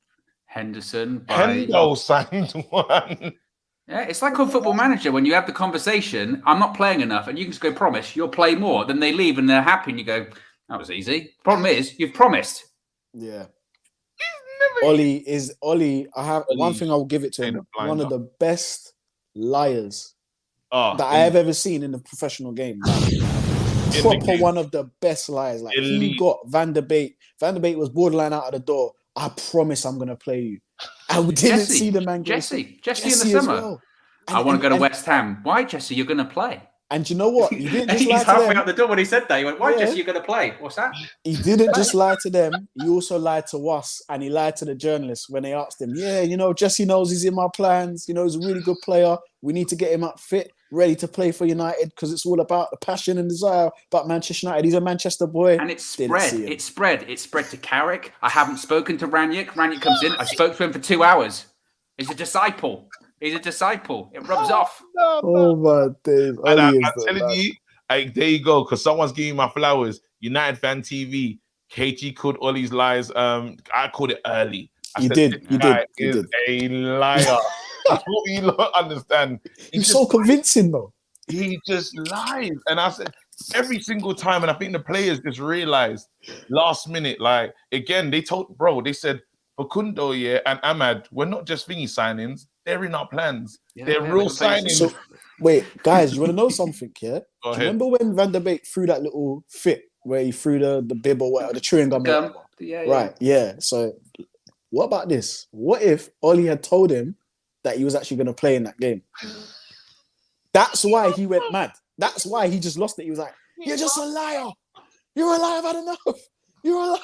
Henderson. Hendo signed one. Yeah, it's like on Football Manager when you have the conversation, I'm not playing enough, and you can just go, promise, you'll play more. Then they leave and they're happy, and you go, that was easy. Problem is, you've promised. Yeah. Ollie, I have one thing I will give it to him. One of the best liars that I have ever seen in the professional game. Proper one of the best liars. Like, he got Van der Beek. Van der Beek was borderline out of the door. I promise I'm going to play you. I didn't see the man. Jesse in the summer. I want to go to West Ham. Why, Jesse? You're going to play. And you know what? He didn't just lie He's to halfway them. out the door when he said that. He went, "Why, Jesse? You're going to play? What's that?" He didn't just lie to them. He also lied to us, and he lied to the journalists when they asked him, "Yeah, Jesse knows he's in my plans. He's a really good player. We need to get him up fit, ready to play for United because it's all about the passion and desire about Manchester United. He's a Manchester boy." And it's spread. It's spread to Carrick. I haven't spoken to Rangnick. Rangnick comes in. I spoke to him for 2 hours. He's a disciple. It rubs off. Oh my days! And I'm telling you, there you go. Because someone's giving my flowers. United Fan TV. KG called Ollie's lies. I called it early. You did. Is a liar. That's what you don't understand. He's so convincing, though. He just lies, and I said every single time, and I think the players just realized last minute. Like again, they said Facundo, and Ahmad, we're not just thingy signings. They're in our plans. They're real signings. So, wait, guys, you want to know something? Yeah. Go ahead. Remember when Van der Beek threw that little fit where he threw the bib or whatever, the chewing gum? Right. Yeah. So, what about this? What if Ollie had told him that he was actually going to play in that game? That's why he went mad. That's why he just lost it. He was like, "You're just a liar. You're a liar. I've had enough. You're a liar."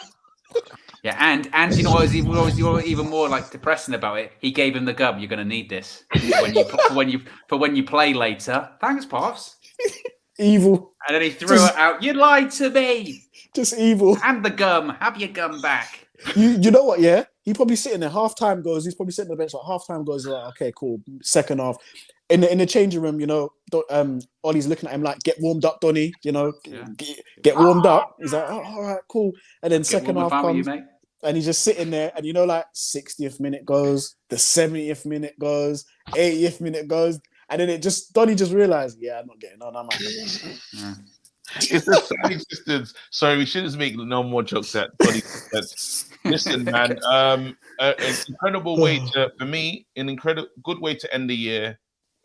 Yeah, and you know what was even more like depressing about it? He gave him the gum. You're going to need this when you play later. Thanks, Pops. Evil. And then he threw it out. You lied to me. Just evil. And the gum. Have your gum back. You know what? Yeah, he probably sitting there. Half-time goes. He's probably sitting on the bench. Like half-time goes. Like, okay, cool. Second half. In the changing room, Ollie's looking at him like, "Get warmed up, Donny. Get warmed up." He's like, "Oh, all right, cool." And then second half comes, and he's just sitting there, and 60th minute goes, the 70th minute goes, 80th minute goes, and then Donny just realized, I'm not getting on. I'm out. It's a sad existence. Sorry, we shouldn't make no more jokes at Donny. Listen, man, an incredible way for me, an incredible good way to end the year.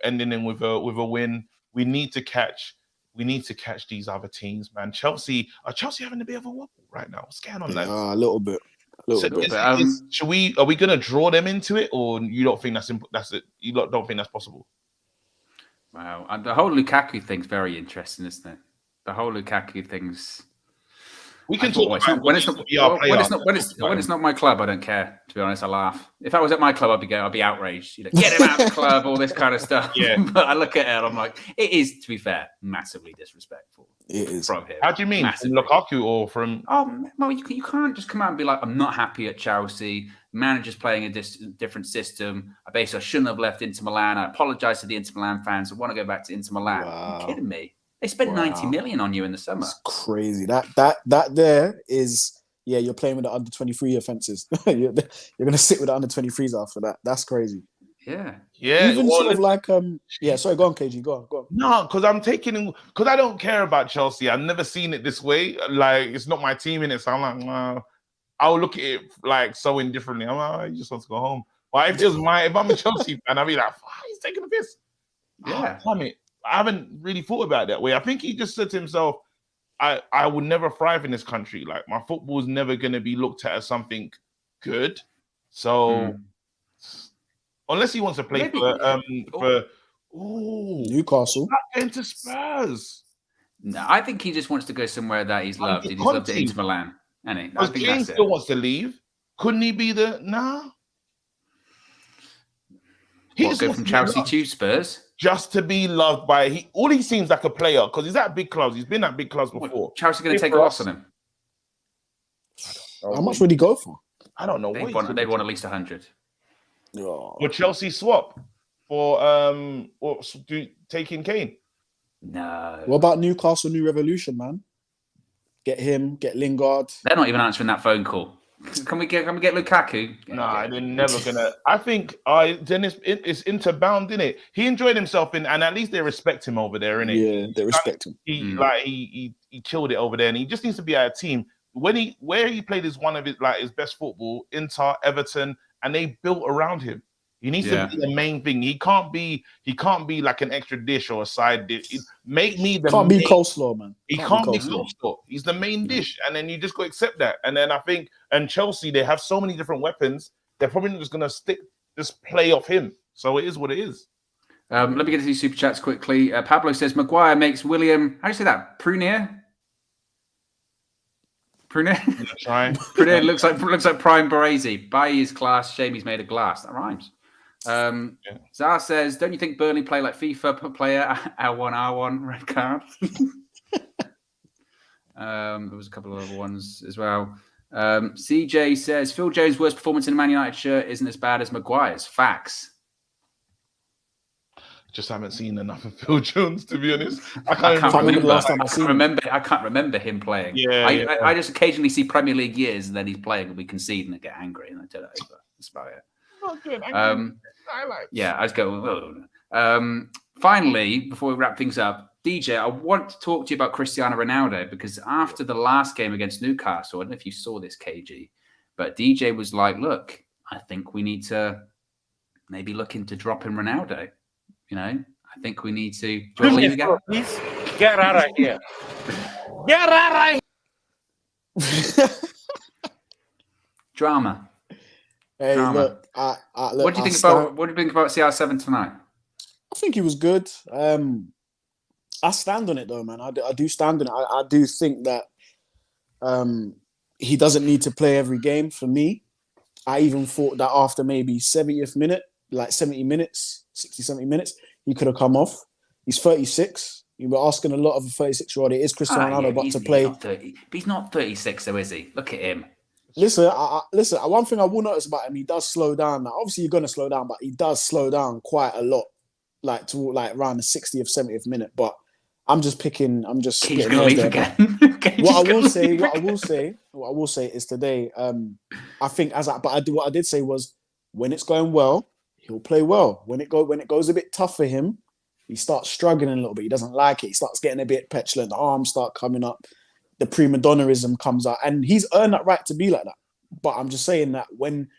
Ending in with a win. We need to catch these other teams, man. Chelsea having a bit of a wobble right now. What's going on there? A little bit. Are we gonna draw them into it, or you don't think that's it? You don't think that's possible? Wow, and the whole Lukaku thing's very interesting, isn't it? The whole Lukaku thing's. We can talk about when it's not my club. I don't care. To be honest, I laugh. If I was at my club, I'd be outraged. Get him out of the club, all this kind of stuff. Yeah. But I look at it, and I'm like, it is, to be fair, massively disrespectful. It is from him. How do you mean? From Lukaku or from? Oh well, you can't just come out and be like, I'm not happy at Chelsea. Manager's playing a different system. I shouldn't have left Inter Milan. I apologise to the Inter Milan fans. I want to go back to Inter Milan. Wow. Are you kidding me? They spent 90 million on you in the summer. That's crazy. That there is, you're playing with the under 23 offences. You're going to sit with the under 23s after that. That's crazy. Yeah. Even sort of like, sorry, go on, KG, go on. No, because I don't care about Chelsea. I've never seen it this way. Like, it's not my team in it. So I'm like, I'll look at it like so indifferently. I'm like, he just wants to go home. But if I'm a Chelsea fan, I'll be like, he's taking a piss. Yeah. Damn it. I haven't really thought about it that way. I think he just said to himself, I would never thrive in this country. Like, my football is never going to be looked at as something good. So, unless he wants to play for Newcastle. Into Spurs. No, I think he just wants to go somewhere that he's loved. He's loved at Inter Milan. I think James still wants to leave. Couldn't he be He's go from Chelsea to Spurs? Just to be loved by he seems like a player because he's at big clubs. He's been at big clubs before. Chelsea going to take a loss on him. How much would he go for? I don't know. They'd want at least 100. For Chelsea swap for taking Kane. No. What about Newcastle New Revolution, man? Get him, get Lingard. They're not even answering that phone call. Can we get Lukaku? Nah, they're never gonna. I think Dennis it's interbound, isn't it? He enjoyed himself and at least they respect him over there, innit? Yeah, they respect him. He killed it over there, and he just needs to be at a team. Where he played is one of his best football, Inter, Everton, and they built around him. He needs to be the main thing. He can't be like an extra dish or a side dish. Be coleslaw, man. He can't be coleslaw. He's the main dish, and then you just go accept that. And then I think, and Chelsea, they have so many different weapons. They're probably not just gonna play off him. So it is what it is. Let me get to these super chats quickly. Pablo says Maguire makes William. How do you say that? Prunier. Prunier looks like prime Baresi. Bailly is class. Shame he's made of glass. That rhymes. Zar says, don't you think Burnley play like FIFA player? R1 red card. There was a couple of other ones as well. CJ says Phil Jones' worst performance in a Man United shirt isn't as bad as Maguire's. Facts. Just haven't seen enough of Phil Jones, to be honest. I can't remember him playing. I just occasionally see Premier League years and then he's playing and we concede and I get angry and I turn it over. That's about it. Oh, good. Yeah, I just go. Finally, before we wrap things up, DJ, I want to talk to you about Cristiano Ronaldo because after the last game against Newcastle, I don't know if you saw this, KG, but DJ was like, look, I think we need to maybe look into dropping Ronaldo. You know, I think we need to. Do you want to leave again? Please get out of here. Get out of here. Drama. Hey, Drama. look, look. What do you think about CR7 tonight? I think he was good. I stand on it though, man. I do stand on it. I do think that he doesn't need to play every game for me. I even thought that after maybe 70th minute, like 70 minutes, 60, 70 minutes, he could have come off. He's 36. You were asking a lot of a 36-year-old. It is Cristiano Ronaldo, but to play. He's not 36 though, is he? Look at him. Listen, one thing I will notice about him, he does slow down. Now, obviously, you're going to slow down, but he does slow down quite a lot, like around the 60th, 70th minute. But I'm just getting leave again. What I will say is today, I think what I did say was when it's going well, he'll play well. When it goes a bit tough for him, he starts struggling a little bit. He doesn't like it. He starts getting a bit petulant. The arms start coming up. The prima donnaism comes out, and he's earned that right to be like that. But I'm just saying that when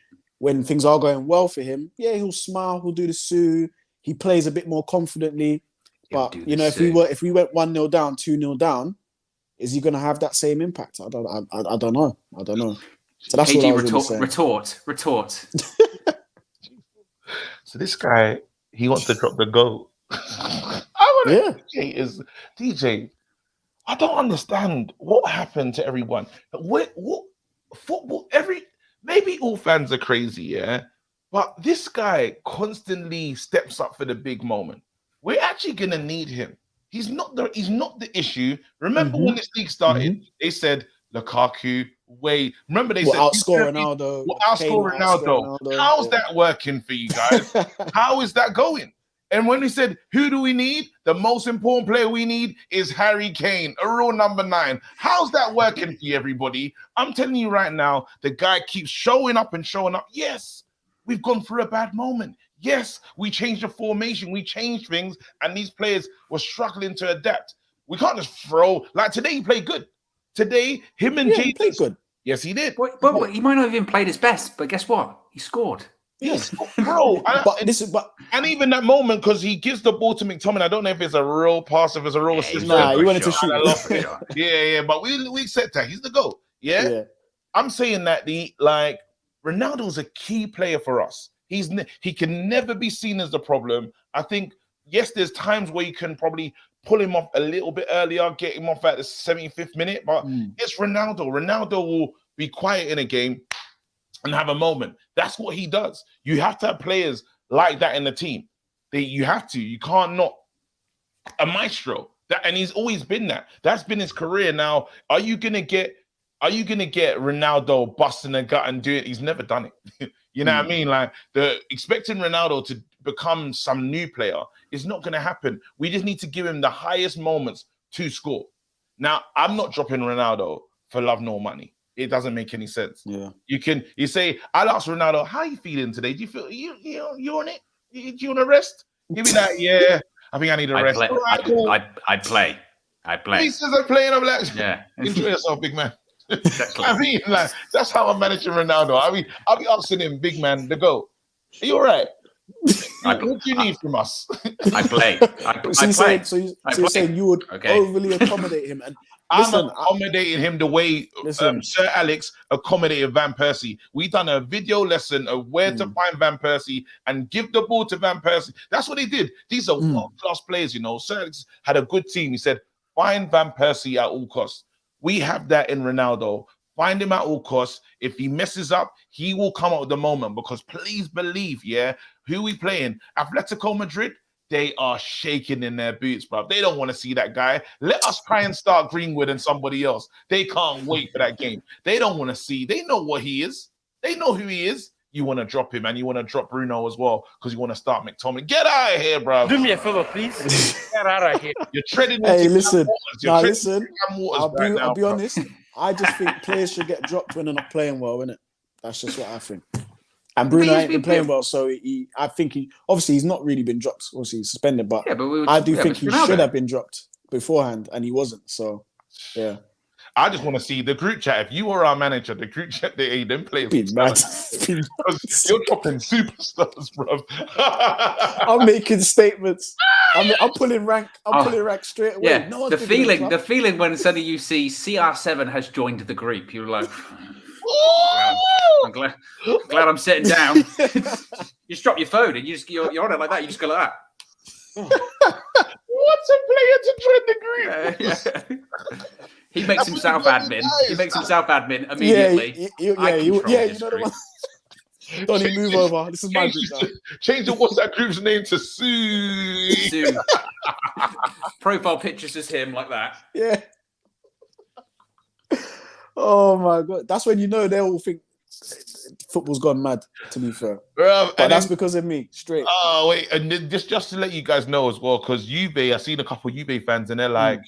things are going well for him, yeah, he'll smile, he'll do the sue. He plays a bit more confidently. But you know, if we went 1-0 down, 2-0 down, is he going to have that same impact? I don't know. So that's what I was really saying. Retort. So this guy, he wants to drop the goal. DJ. I don't understand what happened to everyone. What football? Maybe all fans are crazy, yeah. But this guy constantly steps up for the big moment. We're actually gonna need him. He's not the issue. Remember when this league started, they said Lukaku. Remember they said outscore Ronaldo. Outscore Ronaldo. How's that working for you guys? How is that going? And when he said, who do we need? The most important player we need is Harry Kane, a real number 9. How's that working for you, everybody? I'm telling you right now, the guy keeps showing up and showing up. Yes, we've gone through a bad moment. Yes, we changed the formation. We changed things, and these players were struggling to adapt. We can't just throw. Like today, he played good. Today, him and Jay played good. Yes, he did. But he might not have even played his best, but guess what? He scored. Yes, bro. And even that moment, because he gives the ball to McTominay. I don't know if it's a real pass, if it's a real assist. Nah, he wanted to shoot. Yeah. But we accept that. He's the GOAT. Yeah. I'm saying that Ronaldo's a key player for us. He can never be seen as the problem. I think, yes, there's times where you can probably pull him off a little bit earlier, get him off at the 75th minute, but it's Ronaldo. Ronaldo will be quiet in a game and have a moment. That's what he does. You have to have players like that in the team. You can't not. A maestro. And he's always been that. That's been his career. Now, are you gonna get Ronaldo busting a gut and do it? He's never done it. You know what I mean? Like expecting Ronaldo to become some new player is not gonna happen. We just need to give him the highest moments to score. Now, I'm not dropping Ronaldo for love nor money. It doesn't make any sense. Yeah. You say, I'll ask Ronaldo, how are you feeling today? Do you feel you on it? Do you want to rest? Give me that. Yeah. I think I need a rest. I'd play. He says I'm playing. I'm like, yeah. Enjoy yourself, big man. Exactly. I mean, like, that's how I'm managing Ronaldo. I'll be asking him, big man, to go. Are you all right? What do you need from us? I play. You're saying you would overly accommodate him, and listen, I'm accommodating him the way Sir Alex accommodated Van Persie. We done a video lesson of where to find Van Persie and give the ball to Van Persie. That's what he did. These are world-class players, you know. Sir Alex had a good team. He said, find Van Persie at all costs. We have that in Ronaldo. Find him at all costs. If he messes up, he will come out of the moment, because please believe, who we playing? Atletico Madrid, they are shaking in their boots, bro. They don't want to see that guy. Let us try and start Greenwood and somebody else. They can't wait for that game. They don't want to see. They know what he is. They know who he is. You want to drop him, and you want to drop Bruno as well, because you want to start McTominay. Get out of here, bro. Do me a favor, please. Get out of here. You're treading into Hey, listen. listen. I'll be honest. I just think players should get dropped when they're not playing well, innit? That's just what I think. And Bruno ain't been playing well, so I think he obviously he's not really been dropped. Obviously he's suspended, but I do think he should have been dropped beforehand, and he wasn't. So yeah. I just want to see the group chat. If you were our manager, the group chat, they didn't play. You're dropping superstars, bro. I'm making statements. I'm pulling rank. I'm pulling rank straight away. Yeah, No the feeling when suddenly you see CR7 has joined the group, you're like, I'm glad I'm sitting down. You just drop your phone and you're on it like that. You just go like that. What's a player to join the group? He makes himself admin. He makes himself admin immediately. You know the one. Don't even move over. This is my group now. Change the WhatsApp group's name to Sue. Profile pictures is him like that. Yeah. Oh my God. That's when you know they all think football's gone mad, to be fair. But that's because of me, straight. Oh, wait. And just to let you guys know as well, because Juve, I've seen a couple of Juve fans and they're like,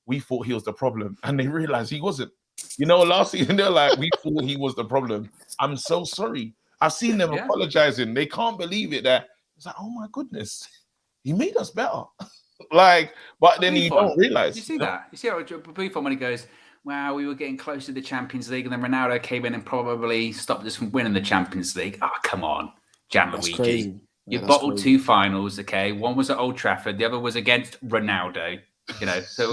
we thought he was the problem. And they realized he wasn't. You know, last season, they're like, we thought he was the problem. I'm so sorry. I've seen them apologizing. They can't believe it. That it's like, oh my goodness, he made us better. But then you don't realize. You see that? You see how Buffon when he goes, wow, we were getting close to the Champions League, and then Ronaldo came in and probably stopped us from winning the Champions League. Oh, come on, Gianluigi. You bottled 2 finals, okay? One was at Old Trafford, the other was against Ronaldo. You know, so.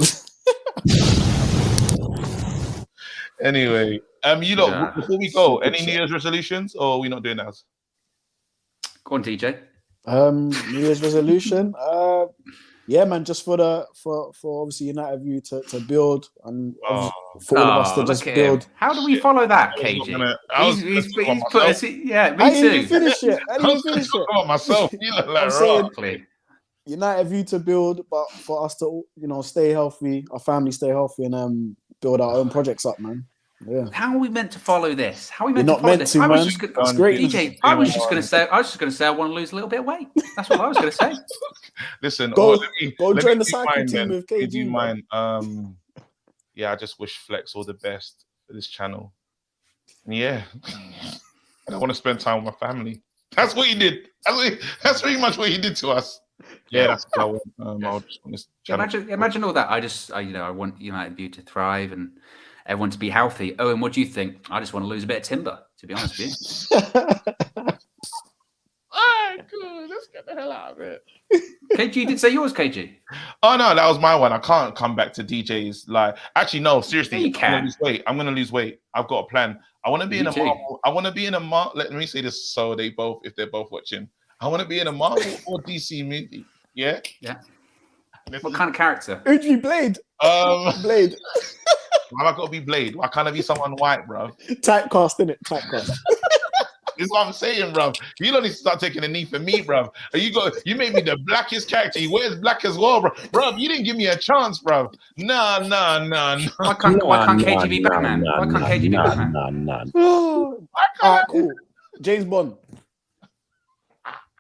Anyway, before we go, any New Year's resolutions, or are we not doing that? Go on, TJ. New Year's resolution. Yeah, man, just for obviously United View to build and for all of us to just build. How do we follow that, KG? He's put us. Yeah, me too. I didn't finish it. Myself. I'm saying United View to build, but for us to stay healthy, our family stay healthy, and build our own projects up, man. Yeah. How are we meant to follow this? How are we meant to follow this? I was just That's great. DJ, I was just going to say I want to lose a little bit of weight. That's what I was going to say. Listen, go join the cycle team with KG. Do you mind? Yeah, I just wish Flex all the best for this channel. Yeah, I want to spend time with my family. That's what he did. That's pretty much what he did to us. Yeah, that's what I want. I'll just want this channel. Imagine all that. I want United View to thrive and everyone to be healthy. Owen, what do you think? I just want to lose a bit of timber, to be honest with you. All right, good. Let's get the hell out of it. KG, you did say yours, KG. Oh no, that was my one. I can't come back to DJ's. Actually, no, seriously. Yeah, you can. I'm gonna lose weight. I've got a plan. I want to be in a Marvel. I want to be in a Marvel. Let me say this so if they're both watching. I want to be in a Marvel or DC movie. Yeah. Yeah. What kind of character? Who'd you Blade? Blade. Why have I got to be Blade? Why can't I be someone white, bro? Typecast, innit? Typecast. This is what I'm saying, bro. You don't need to start taking a knee for me, bro. You made me the blackest character. He wears black as well, bro. Bro, you didn't give me a chance, bro. Nah. Why can't KG be Batman? Why can't KG be Batman? All right, cool. James Bond.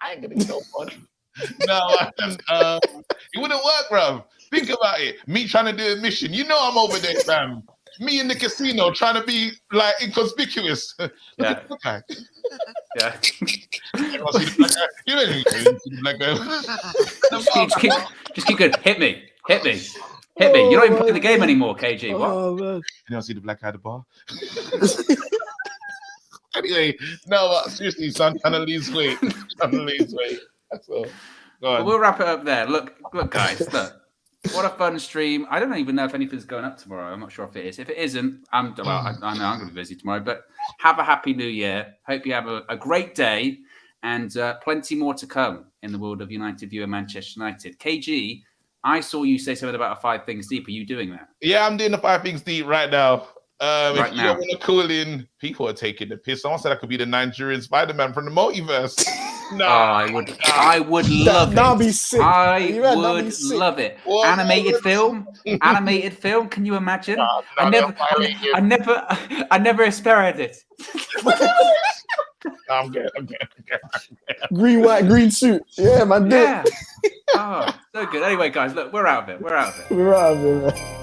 I ain't gonna kill Bond. No, it wouldn't work, bro. Think about it. Me trying to do a mission. You know I'm over there, fam. Me in the casino trying to be inconspicuous. Yeah. Okay. Yeah. You don't see the black guy. Just keep going. Hit me. You're not even playing the game anymore, KG. What? Oh, man. You don't see the black guy at the bar. Anyway, no, seriously, son, trying to lose weight. That's all. Go on. But we'll wrap it up there. Look, guys, look. What a fun stream. I don't even know if anything's going up tomorrow. I'm not sure if it is. If it isn't, I know I'm going to be busy tomorrow. But have a happy new year. Hope you have a great day and plenty more to come in the world of United View and Manchester United. KG, I saw you say something about a 5 things deep. Are you doing that? Yeah, I'm doing the 5 things deep right now. Right If you now. don't want to call in, people are taking the piss. Someone said I could be the Nigerian Spider-Man from the multiverse. No, I would love it. That'd be sick. I That'd be would sick. love it. What? Animated film. Can you imagine? No, I never experienced it. I'm good. Green, white, green suit. Yeah, man. Yeah. Oh, so good. Anyway, guys, look, we're out of it. We're out of here, man.